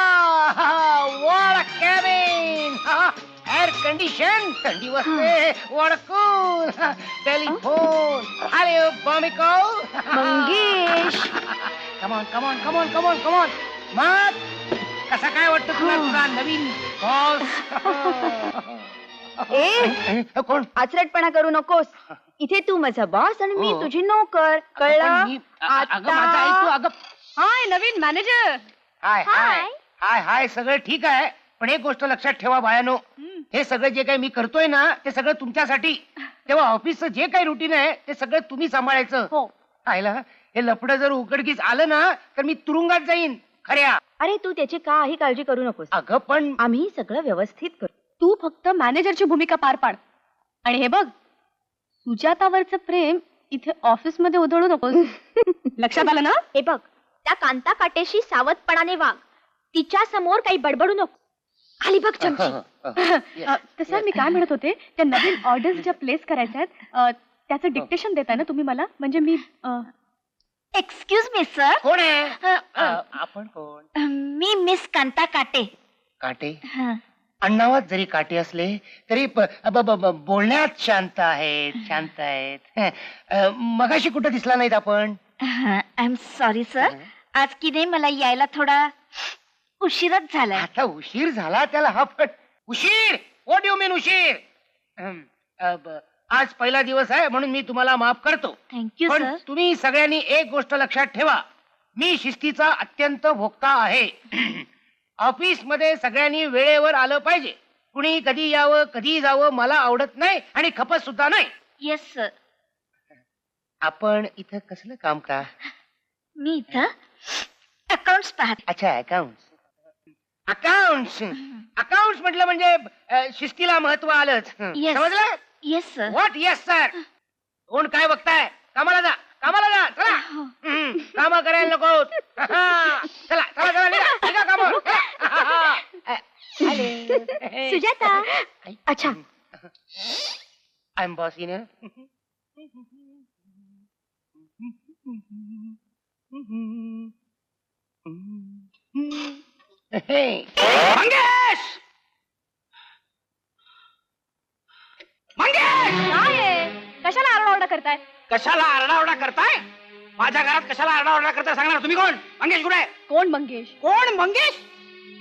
What cabin. Air condition. थंडी वाजते. What cool. टेलिफोन. हॅलो बॉमिको. मंगेश. कमॉन. मग कसा काय वाटतं तुला तुझा नवीन बॉस? कोण? आचरटपणा करू नकोस. इथे तू माझा बॉस आणि मी तुझी नोकर. कळलं? अगं माझं ऐकू. अगं हाय नवीन मॅनेजर. हाय सगळं ठीक आहे, पण एक गोष्ट लक्षात ठेवा बायानो, हे सगळं जे काही मी करतोय ना ते सगळं तुमच्यासाठी. तेव्हा ऑफिसचं जे काही रुटीन आहे ते सगळं तुम्ही सांभाळायचं. हो. आयला हे लफडं जर उघडकीस आलं ना तर मी तुरुंगात जाईन खऱ्या. अरे तू त्याची काही काळजी करू नकोस. अगं पण आम्ही सगळं व्यवस्थित करू. तू फक्त मॅनेजरची भूमिका पार पाड. आणि हे बघ, सुजातावरचं प्रेम इथे ऑफिस मध्ये उधळू नकोस. लक्षात आलं ना? हे बघ, त्या कांता काटेशी सावधपणाने वाग. तिच्या समोर काही बडबडू नको. खाली बघ चमची. तसं मी काय म्हणत होते, त्या नवीन ऑर्डर्स ज्या प्लेस करायच्या आहेत त्याचं डिक्टेशन देताय ना तुम्ही मला? म्हणजे मी एक्सक्यूज मी सर. कोण आहे? आपण कोण? मी मिस कांता काटे. काटे? अण्णावात जरी काटे असले तरी बोलण्यात शांत आहेत. मगाशी कुठं दिसला नाहीत आपण? I am sorry sir. आज की नाही मला यायला थोडा उशीरच झालाय. आता उशीर झाला त्याला हा फट. उशीर? व्हॉट यू मीन उशीर? आज पहिला दिवस आहे म्हणून मी तुम्हाला माफ करतो. थँक्यू पण सर. तुम्ही सगळ्यांनी एक गोष्ट लक्षात ठेवा, मी शिस्तीचा अत्यंत भोक्ता आहे. ऑफिस मध्ये सगळ्यांनी वेळेवर आलं पाहिजे. कुणी कधी यावं कधी जावं मला आवडत नाही आणि खपत सुद्धा नाही. Yes sir. आपण इथं कसलं काम का? मी इथं अकाउंट्स पाहत. अच्छा, अकाउंट्स म्हटलं म्हणजे शिस्तीला महत्व आलंच. Yes. समजलं? Yes sir. What yes sir? कोण काय बघताय? कामाला जा चला. काम करायला नको. चला निघा कामावर. सुजाता. अच्छा, आय एम बॉस इन. काय कशाला आरडाओरडा करताय? कशाला आरडाओरडा करताय? माझ्या घरात कशाला आरडाओरडा करताय सांगणार? तुम्ही कोण? मंगेश कुठे आहे? कोण मंगेश? कोण मंगेश?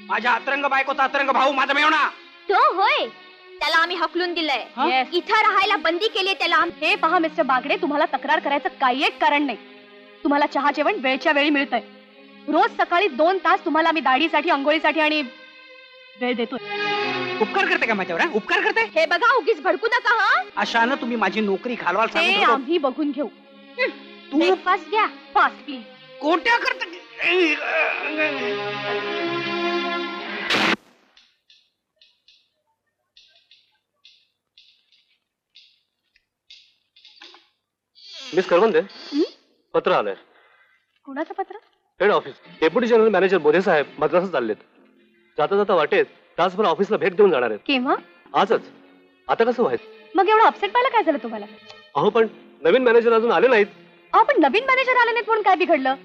माझ्या अतरंग बायकोचा अतरंग भाऊ, माझा मेवणा. तो होय, त्याला आम्ही हकलून दिलंय. Yes. इथं राहायला बंदी केली त्याला. हे पहा मिस्टर बागडे, तुम्हाला तक्रार करायचं काही एक कारण नाही. तुम्हाला चहा जेवण वेळच्या वेळी मिळतंय. रोज सकाळी 2 तास तुम्हाला मी दाढीसाठी, अंघोळीसाठी आणि वेळ देतो. उपकार करते का माझ्यावर? उपकार करते? हे बघा, उगीच भडकू नका हा. अशानं तुम्ही माझी नोकरी घालवाल ते सांगत होतो. आम्ही बघून घेऊ. तू ब्रेकफास्ट घ्या फास्ट प्लीज. कोणत्या करता? मिस करवंदे, पत्र आलंय. कुणाचं पत्र? Head office. Deputy general manager बोधे साहेब मद्रासच चाललेत. जाता जाता वाटेत तासभर ऑफिसला भेट देऊन जाणार आहेत. केव्हा? आजच. आता कसं व्हायचं? मग एवढं अपसेट व्हायला काय झालं तुम्हाला? अहो पण नवीन मॅनेजर अजून आले नाहीत. अहो पण नवीन मॅनेजर आले नाहीत म्हणून काय बिघडलं?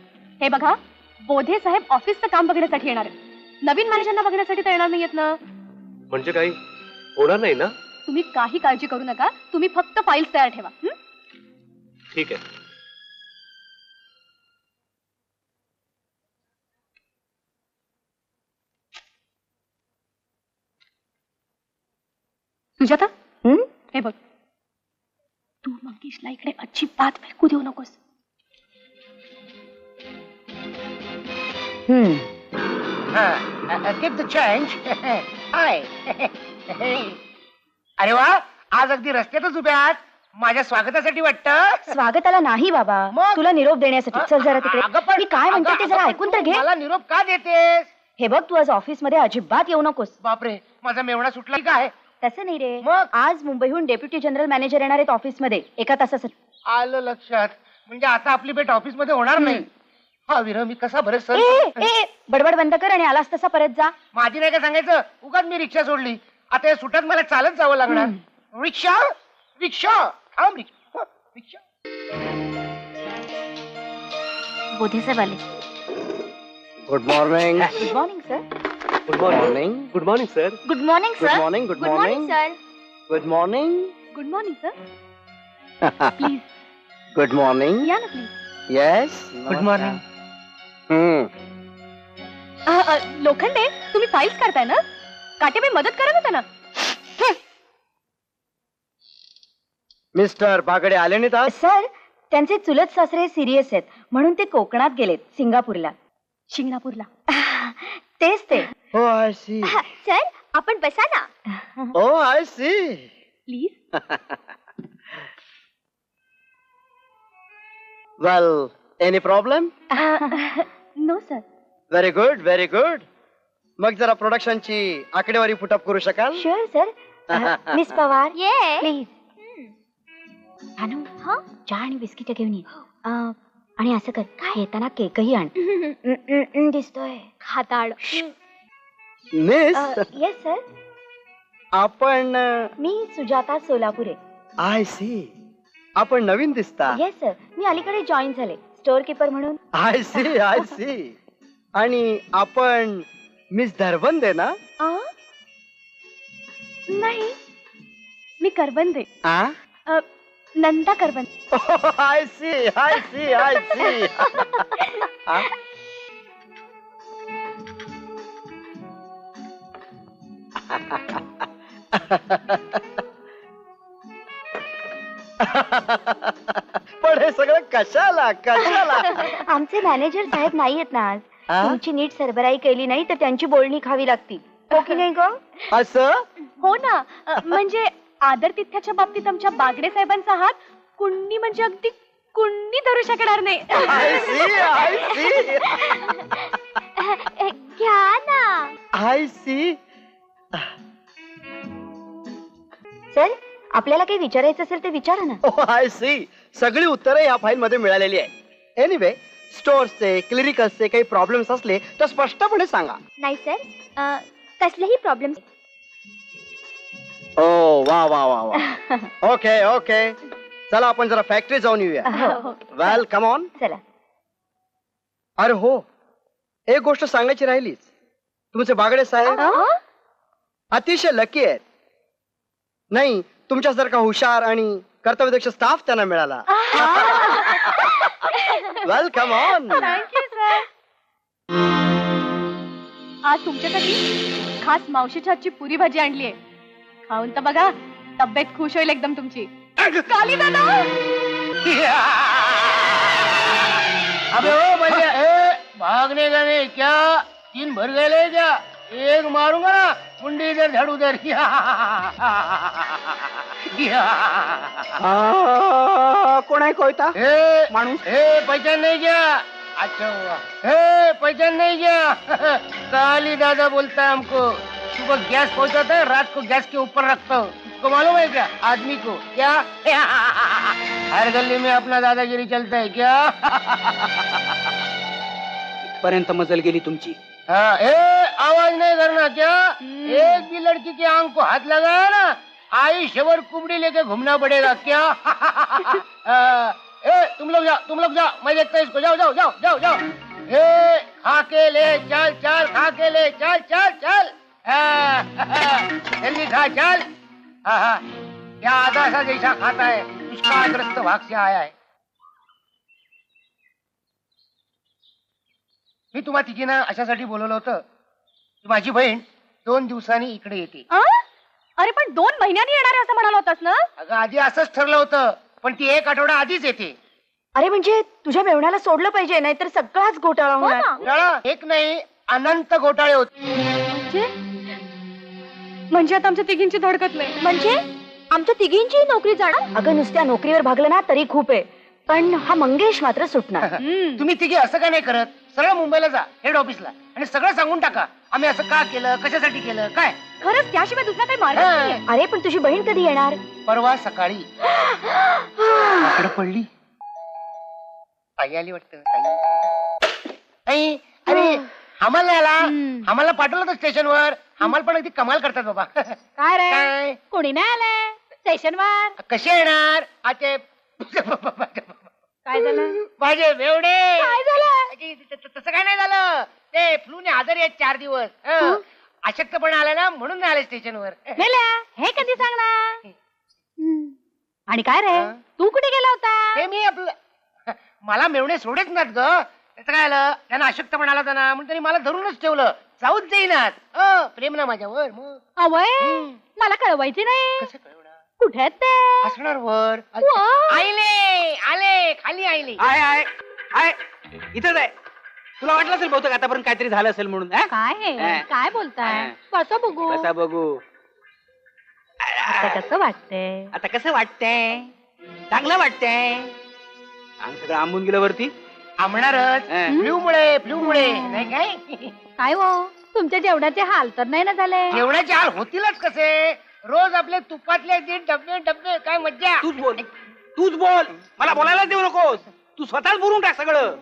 हे बघा, बोधे साहेब ऑफिसचं काम बघण्यासाठी येणार आहेत. नवीन मॅनेजरना बघण्यासाठी तर येणार नाहीयेत ना. म्हणजे काही होणार नाही ना? तुम्ही काही काळजी करू नका. तुम्ही फक्त फाईल्स तयार ठेवा. ठीक आहे. सुजाता, हे बघ, तू मंगेशला इकडे अजिबात भेटू देऊ नकोस. Keep the change. हाय. अरे वा, आज अगदी रस्त्यातच उभे आहात. माझ्या स्वागतासाठी वाटतं. स्वागताला नाही बाबा, मग? तुला निरोप देण्यासाठी. चल जरा अगं तिकडे. पण- मी काय म्हणते ते जरा अगं, ऐकून तर घे. मला निरोप का देतेस? हे बघ, तू आज ऑफिस मध्ये अजिबात येऊ नकोस. बापरे, माझा मेवणा सुटला की काय? तसं नाही रे. मग? आज मुंबईहून डेप्युटी जनरल मॅनेजर येणार आहेत ऑफिसमध्ये 1 तासासाठी. आलं लक्षात. म्हणजे आता आपली भेट ऑफिस मध्ये होणार नाही. हा विरह मी कसा बरं सर. ए बडबड बंद कर आणि आलास तसा परत जा. माझी नाही का सांगायचं, उगाच मी रिक्षा सोडली. आता या सुटात मला चालत जावं लागणार. रिक्षा रिक्षा थांब. रिक्षा. बोधे साहेब आले. Good morning. Good morning sir. Good morning. Good morning sir. Good morning good sir. Morning. Good good morning morning. Sir. Good morning. Good morning sir. Please good morning. या ना please. Yes. Good morning. Lokhande, तुम्ही files करताय ना? काटेबाई मदत करा ना त्यांना. Mister Bagade आले नाहीत आज? सर, त्यांचे चुलत सासरे सिरियस आहेत म्हणून ते कोकणात गेलेत, सिंगापूरला. शिंगणापूरला. तेच ते. हो आय सी. सर, आपण बसा ना. हो I see. Please. Well, any problem? No sir. Very good, very good. मग जरा प्रोडक्शनची आकडेवारी पुटअप करू शकाल? Sure sir. मिस पवार, ये. प्लीज. चहा आणि बिस्किट घेऊन ये. आणि असं कर, येताना केकही आण. दिसतोय खाताड. Miss, yes sir. आपण मी सुजाता सोलापुरे. I see. आपण नवीन दिसता. येस सर, मी अलीकडे जॉईन झाले स्टोअर कीपर म्हणून. I see, I see. आणि आपण मिस धरबंदे ना? नाही, मी करवंदे. आ? Nanda Karwande. I see, I see, I see. पण हे सगळं कशाला कशाला? आमचे मॅनेजर साहेब नाही आहेत ना आज. आ? तुमची नीट सरबराई केली नाही तर त्यांची बोलणी खावी लागती. हो की नाही ग? असं? हो ना. म्हणजे आदरातिथ्याच्या बाबतीत आमच्या बागडे साहेबांचा हात कुणी म्हणजे अगदी कुणी धरू शकणार नाही. I see, I see. घ्या ना. I C. सर, आपल्याला काही विचारायचं असेल तर विचारा ना. I see. सगळी उत्तरं या फाईल मध्ये मिळालेली आहे. एनिवे, स्टोअर्सचे क्लिनिकल्सचे काही प्रॉब्लेम्स असले तर स्पष्टपणे सांगा. नाही सर, कसलेही प्रॉब्लेम. ओ वा वा वा वा. Okay okay. चला आपण जरा फॅक्टरी जाऊन येऊया. हो. Well come on. चला. अरे हो, एक गोष्ट सांगायची राहिलीच. तुमचे बागडे साहेब अतिशय लकी आहेत. नाही, तुमच्यासारखा हुशार आणि कर्तव्यदक्ष स्टाफ त्यांना मिळाला. Well come on. Thank you sir. आज तुमच्यासाठी खास मावशीच्या हातची पुरी भाजी आणली आहे. खाऊन तर बघा, तब्येत खुश होईल एकदम तुमची. काली दादा. अबे ओ म्हणजे भागने का नहीं क्या? 3 भर गए क्या? एक मारूंगा ना, मुंडी इधर धड़ उधर. कोण आहे कोयता माणूस? पहचान नहीं क्या? अच्छा हुआ. पहचान नहीं क्या? काली दादा बोलता है हमको. सुबह गैस पहुंचाता है, रात को गैस के ऊपर रखता हूँ. उसको मालूम है क्या? आदमी को क्या? हर गली में अपना दादागिरी चलता है क्या? पर्यंत मजल गेली तुमची. हाँ, आवाज नहीं करना क्या? एक भी लड़की की आंख को हाथ लगाया ना, आयुष्यभर कुबड़ी लेके घूमना पड़ेगा क्या? तुम लोग जाओ, मैं देखता हूँ इसको. जाओ जाओ जाओ जाओ जाओ. खा के ले चल चल, खा के ले चल चल चल. जल्दी खा चल. हाँ, क्या आधा सा जैसा खाता है, उसका ग्रस्त भाग से आया है. मी तुम्हा तिघींना अशासाठी बोलवलं होतं की माझी बहीण 2 दिवसांनी इकडे येते. अरे पण 2 महिन्यांनी येणार आहे असं म्हणाला होतास ना? अगं आधी असंच ठरलं होतं, पण ती 1 आठवडा आधीच येते. अरे म्हणजे तुझ्या मेवण्याला सोडलं पाहिजे, नाहीतर सगळाच घोटाळा होणार. घोटाळा एक नाही, अनंत घोटाळे होते. म्हणजे आता आमच्या तिघींची धडकत नाही. म्हणजे आमच्या तिघींची नोकरी जाणार? अगं नुसत्या नोकरीवर भागलं ना तरी खूप आहे, पण हा मंगेश मात्र सुटणार. तुम्ही तिघे असं का नाही करत? सरळ मुंबईला जा हेड ऑफिसला आणि सगळं सांगून टाका. आम्ही असं का केलं, कशासाठी केलं, काय. खरंच त्याशिवाय दुसरा काही मार्ग नाहीये. अरे पण तुझी बहीण कधी येणार? परवा सकाळी. इकडं पडली. आई आली वाटतं. आई, अरे आम्हाला आला, आम्हाला पाठवलं होतं स्टेशनवर. आम्हाला पण अगदी कमाल करतात बाबा. काय रे? काय कोणी नाही आलंय स्टेशनवर? कसे येणार? आते काय झालं? माझे बेवडे. काय झालं? तसं काय नाही झालं. ते फ्लूने आजारी आहेत 4 दिवस. अशक्तपणा आला ना, म्हणून नाही आले स्टेशनवर. मेल्या, हे कधी सांगणार? आणि काय रे, तू कुठे गेला होता? ते मी आपलं, मला मेवणे सोडेच नात ग. त्याचं काय आलं, त्यांना अशक्तपणा आला होता ना, म्हणून त्यांनी मला धरूनच ठेवलं. जाऊच जाईनात. प्रेम ना माझ्यावर. मग अवय, मला कळवायचे नाही. कसं कळवणार? कुठे आहेत ते? असणार वर. आईले आले खाली. आईले आहे इथंच आहे. तुला वाटलं असेल बहुतेक आतापर्यंत काहीतरी झालं असेल म्हणून. काय हे? काय बोलताय? कसं बघू? कसा बघू? आता कसं वाटतंय? आता कसं वाटतंय? चांगलं वाटतंय. अंग सगळं आंबून गेलं वरती. आमणारच. फ्लू मुळे नाही काय. काय हो, तुमच्या जेवणाचे हाल तर नाही ना झाले? जेवणाचे हाल होतीलच कसे. रोज आपले तुपातले 3 डब्बे काय मज्जा. तूच बोल. मला बोलायला देऊ नकोस. तू स्वतःच बोलून टाक सगळं.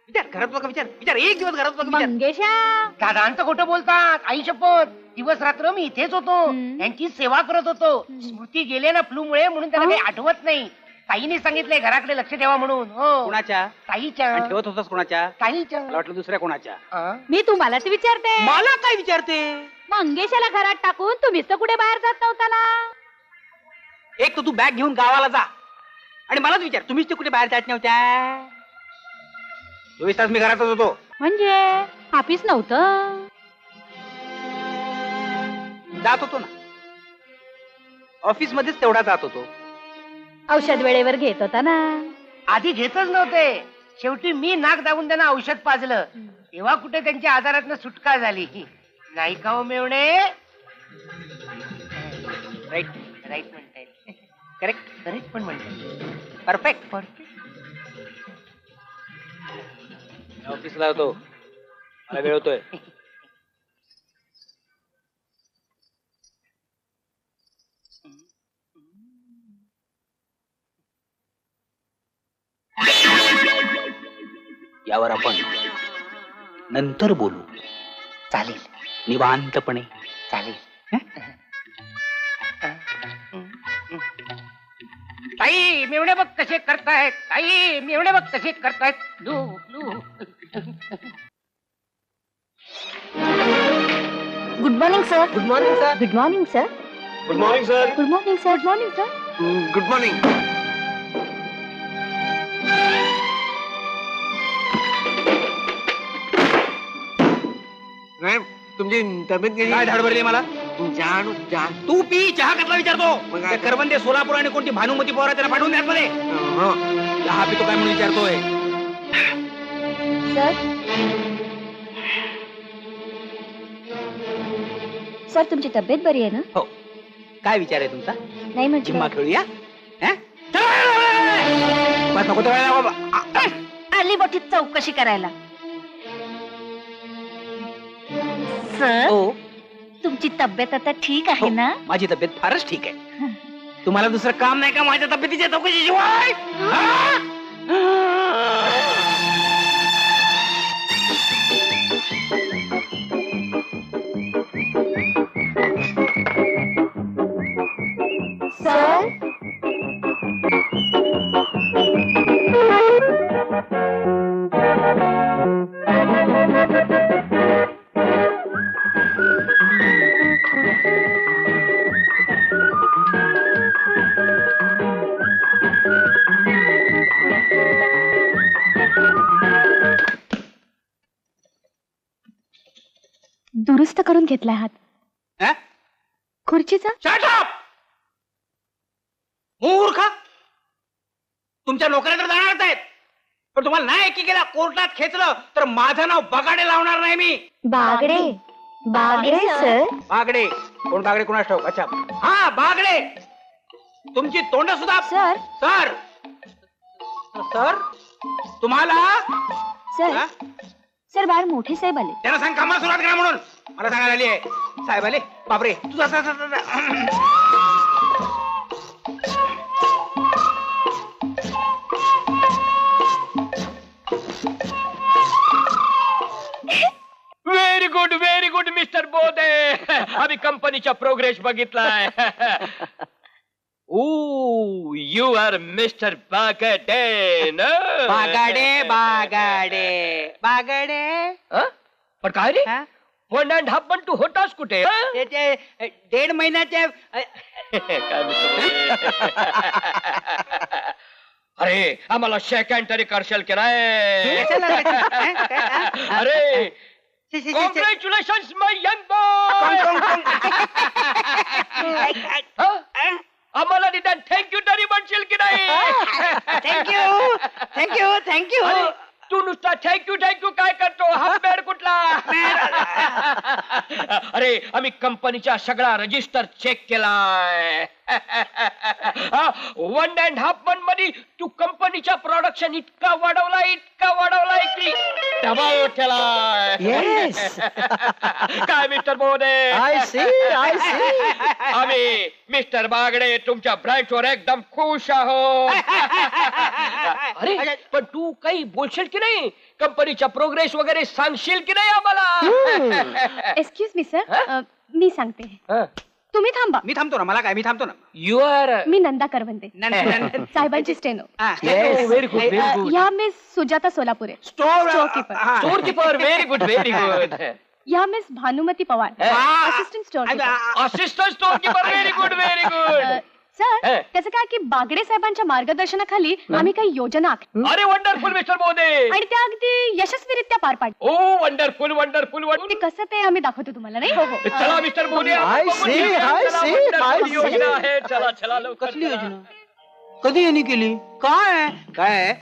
विचार घरात बघा. विचार एक दिवस घरात बघा. मंगेशा, दादांचं खोटं बोलतात. आई शपथ, दिवस रात्र मी इथेच होतो, यांची सेवा करत होतो. स्मृती गेले ना फ्लू मुळे, म्हणून त्याला काही आठवत नाही. ताईने सांगितलंय घराकडे लक्ष ठेवा म्हणून. कोणाच्या? ताईच्या. ठेवत होतास कोणाच्या? ताईच्या. मला वाटलं दुसऱ्या कोणाच्या. मी तुम्हालाच विचारते. मला काय विचारते? मंगेशाला घरात टाकून तुम्हीच तर कुठे बाहेर जात नव्हता ना? एक तर तू बॅग घेऊन गावाला जा आणि मलाच विचार तुम्हीच ते कुठे बाहेर जात नव्हत्या. 24 तास मी घरातच होतो. म्हणजे ऑफिस नव्हतं? जात होतो ना, ऑफिस मध्येच तेवढा जात होतो. औषध वेळेवर घेत होता ना? आधी घेतच नव्हते. शेवटी मी नाक दाबून त्यांना औषध पाजलं, तेव्हा कुठे त्यांच्या आजारातनं सुटका झाली. नाही का हो मेवणे? राईट राईट म्हणताय. करेक्ट पण म्हणताय. परफेक्ट. ऑफिसला होतो, मला वेळ होतोय. यावर आपण नंतर बोलू. चालेल. निवांतपणे. चालेल. ताई मेवणे बघ कसे करतायत. ताई मेवणे बघ कसे करतायत. Good morning sir. Good morning sir. Good morning sir. Good morning sir. Good morning sir. Good morning sir. Good morning. साहेब तुमची तब्येत गेली. काय धडबडली मला? चहा तू पी. चहा कसला विचारतो? मग त्या करवंदे सोलापूर आणि कोणती भानुमती पवार त्याला पाठवून द्या मध्ये. चहा पितो काय म्हणून विचारतोय. सर तुमची तब्येत बरी आहे ना? हो. काय विचार आहे तुमचा? नाही म्हणजे जिम्मा खेळूया? हं? बस नको त्या वेळेला बाबा. आली मोठी चौकशी करायला. सर हो. तुमची तब्येत आता ठीक आहे ना? माझी तब्येत फारच ठीक आहे. तुम्हाला दुसरं काम नाही का माझ्या तब्येतीच्या चौकशीशिवाय? सर दुरुस्त करून घेतलाय हात. हं? खुर्चीचा. Shut up! मूर्ख, तुमच्या नोकऱ्या तर जाणार आहेत, पण तुम्हाला नाही की गेला कोर्टात खेचलं तर माझं नाव बगाडे लावणार नाही मी. बागडे बागडे सर. बागडे कोण? बागडे कोणास ठाऊक. अच्छा, हा बागडे. तुमची तोंड सुद्धा. सर सर सर तुम्हाला सर हा? सर बाहेर मोठे साहेब आले. त्यांना सांग कामाला सुरुवात करा म्हणून. मला सांगायला आली आहे. साहेब आले. बापरे तुझा व्हेरी गुड मिस्टर बोधे. आम्ही कंपनीचा प्रोग्रेस बघितलाय. ओ यू आर मिस्टर बागडे ना? बागाडे बागाडे बागाडे. पण काय रे, 1.5 month तू होतास कुठे? त्याचे 1.5 महिन्याच्या. काय अरे आम्हाला शेक हँड तरी करशाल की नाही? अरे कॉंग्रॅच्युलेशन माय यंग बॉय. आम्हाला निदान थँक्यू तरी म्हणशील की नाही? Thank you thank you thank you. तू नुसता थँक्यू काय करतो? हा पॅड कुठला? अरे आम्ही कंपनीचा सगळा रजिस्टर चेक केलाय. 1.5 month मध्ये तू कंपनीचा प्रोडक्शन इतका वाढवलाय की दबाव ठेवलाय. काय मिस्टर बोधे? आम्ही मिस्टर बागडे तुमच्या ब्रँचवर एकदम खुश आहोत. अरे पण तू काही बोलशील की नाही? कंपनीचा प्रोग्रेस वगैरे सांगशील की नाही आम्हाला? एक्सक्यूज मी सर, मी सांगते. तुम्ही थांबा. मी थांबतो ना. मला काय, मी थांबतो ना. You are. मी नंदा करवंदे, साहेबांची स्टेनो. Very good. या miss Sujata Solapure, store keeper. Very good. या miss Bhanumati Pawar, assistant store keeper. Very good. Sir त्याचं काय की बागडे साहेबांच्या मार्गदर्शनाखाली आम्ही काही योजना आखल्या. अरे वंडरफुल मिस्टर बोधे. आणि त्या अगदी यशस्वीरित्या पार पाडल्या. ओ वंडरफुल. ते कसं ते आम्ही दाखवतो तुम्हाला. नाही हो चला मिस्टर बोधे. योजना आहे. चला लवकर. कसली योजना? कधी यांनी केली? काय काय?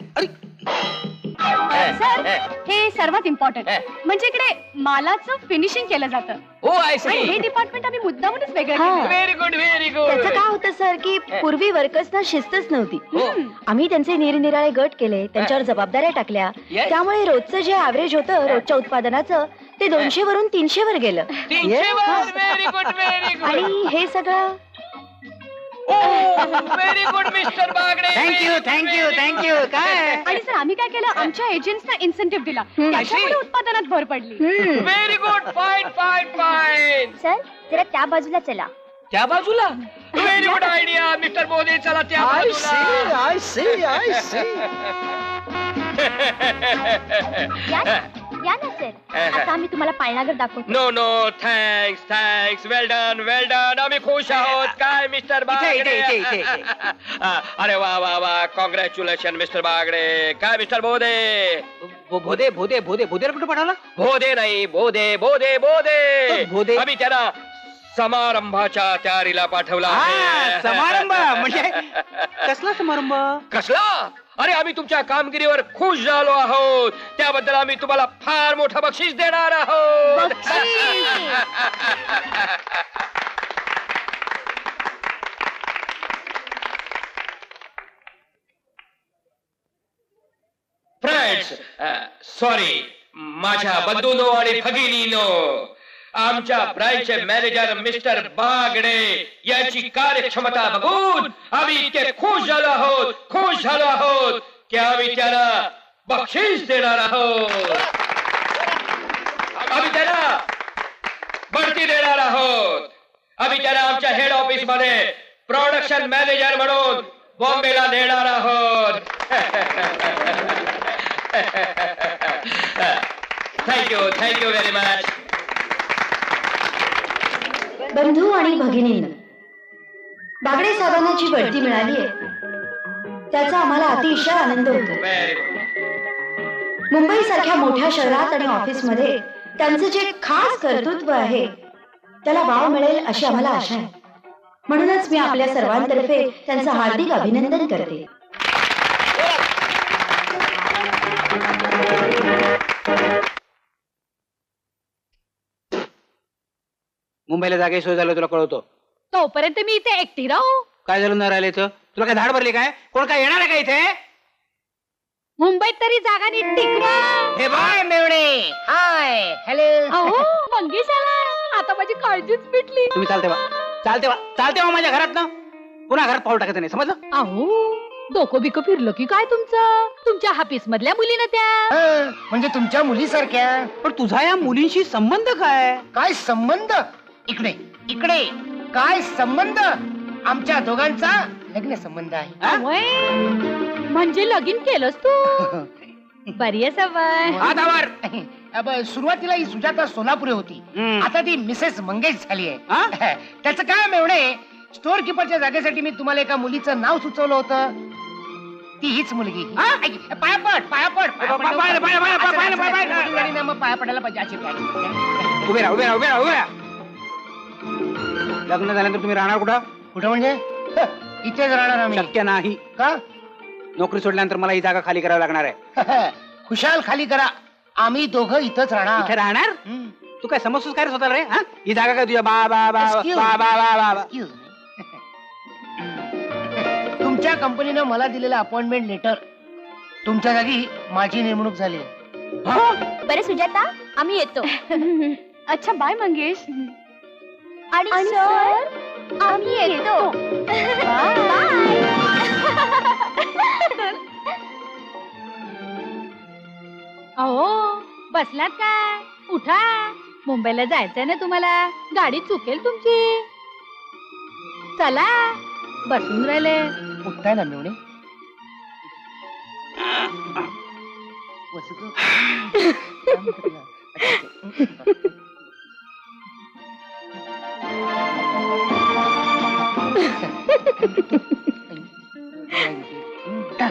अरे सर हे सर्वात इम्पॉर्टंट म्हणजे इकडे मालाचं फिनिशिंग केलं जातं. हो आय सी. हे डिपार्टमेंट आम्ही मुद्दामूनच वेगळं केलं. Very good. त्याचं काय होतं सर की पूर्वी वर्कर्सना शिस्तच नव्हती. आम्ही त्यांचे निरनिराळे गट केले, त्यांच्यावर जबाबदाऱ्या टाकल्या. त्यामुळे रोजचं जे ऍव्हरेज होतं रोजच्या उत्पादनाचं ते 200 वरून 300 वर गेलं. Very good. आणि हे सगळं very good mister Bagde. Thank you. काय? आणि सर आम्ही काय केलं, आमच्या एजंट्सना इन्सेंटिव्ह दिला, त्याच्यामुळे उत्पादनात भर पडली. Very good. फाईन. सर जरा त्या बाजूला चला. त्या बाजूला? Very good idea mister Modi. चला त्या बाजूला. या ना सर, आता आम्ही तुम्हाला पाळणाघर दाखवतो. No thanks. Well done. आम्ही खुश आहोत. काय मिस्टर बागडे? अरे वा. Congratulation mister Bagade. काय मिस्टर बोधे? भोदेला कुठे पाठवला? बोधे नाही, बोधे. बोधे. आम्ही त्यांना समारंभाच्या तयारीला पाठवला आहे. समारंभ म्हणजे कसला समारंभ? कसला? अरे आम्ही तुमच्या कामगिरीवर खुश झालो आहोत, त्याबद्दल आम्ही तुम्हाला फार मोठं बक्षीस देणार आहोत. फ्रेंड्स, सॉरी माझ्या बंधूंनो आणि भगिनीनो, आमच्या ब्रँचचे मॅनेजर मिस्टर बागडे यांची कार्यक्षमता बघून आम्ही इतके खुश झालो आहोत की आम्ही त्याला बक्षीस देणार आहोत. आम्ही त्याला बढती देणार आहोत. आम्ही त्याला आमच्या हेड ऑफिस मध्ये प्रोडक्शन मॅनेजर म्हणून बॉम्बेला नेणार आहोत. Thank you very much. बंधू आणि भगिनींना, बागडे साहेबांना जी बढती मिळाली आहे त्याचा आम्हाला अतिशय आनंद होतो. मुंबई सारख्या मोठ्या शहरात आणि ऑफिसमध्ये त्यांचं जे खास कर्तृत्व आहे त्याला वाव मिळेल अशी आम्हाला आशा आहे. म्हणूनच मी आपल्या सर्वांतर्फे त्यांचं हार्दिक अभिनंदन करते. मुंबईला जागे सोय झालं तुला कळवतो. तोपर्यंत मी इथे एकटी राहू? काय झालं न राहिलेचं? तुला काय धाड भरली काय? कोण काय येणार आहे का इथे? मुंबईत तरी जागा नीट टिकवा. हे बाय मेवणे, हाय, हॅलो. अहो मंगेश आला, आता माझी काळजीच मिटली. तुम्ही चालते वा माझ्या घरात ना. पुन्हा घरात पाऊल टाकायचं नाही, समजलं? अहो डोकं बिकं फिरलं की काय तुमचं? तुमच्या हापीस मधल्या मुली ना त्या. म्हणजे तुमच्या मुलीसारख्या. पण तुझा या मुलींशी संबंध काय? काय संबंध? इकडे इकडे काय संबंध? आमच्या दोघांचा लग्न संबंध आहे. म्हणजे लगीन केलंस तू? बरी आहे सवय. सुरुवातीला ही सुजाता सोलापुरे होती, आता ती मिसेस मंगेश झाली आहे. त्याचं काय मेवणे, स्टोअर कीपरच्या जागेसाठी मी तुम्हाला एका मुलीचं नाव सुचवलं होतं. ती हीच मुलगी. पायापड पाया पडायला पाहिजे अशी. उभे राहा. लग्न झाल्यानंतर तुम्ही राहणार कुठं म्हणजे? इथेच राहणार आम्ही. शक्य नाही. का? नोकरी सोडल्यानंतर मला ही जागा खाली करावी लागणार आहे. खुशाल खाली करा, आम्ही दोघं इथंच राहणार. इथे राहणार? तू काय समजतोस काय रे स्वतःला रे? ही जागा काय तुझ्या बा तुमच्या कंपनीनं मला दिलेलं अपॉइंटमेंट लेटर, तुमच्या जागी माझी नेमणूक झाली. बरं सुजाता, आम्ही येतो. अच्छा बाय मंगेश. आणि सर आम्ही येतो. अहो बसलात काय? उठा, मुंबईला जायचंय ना तुम्हाला. गाडी चुकेल तुमची. चला, बसून राहिले. उठताय ना मेवणे? जा.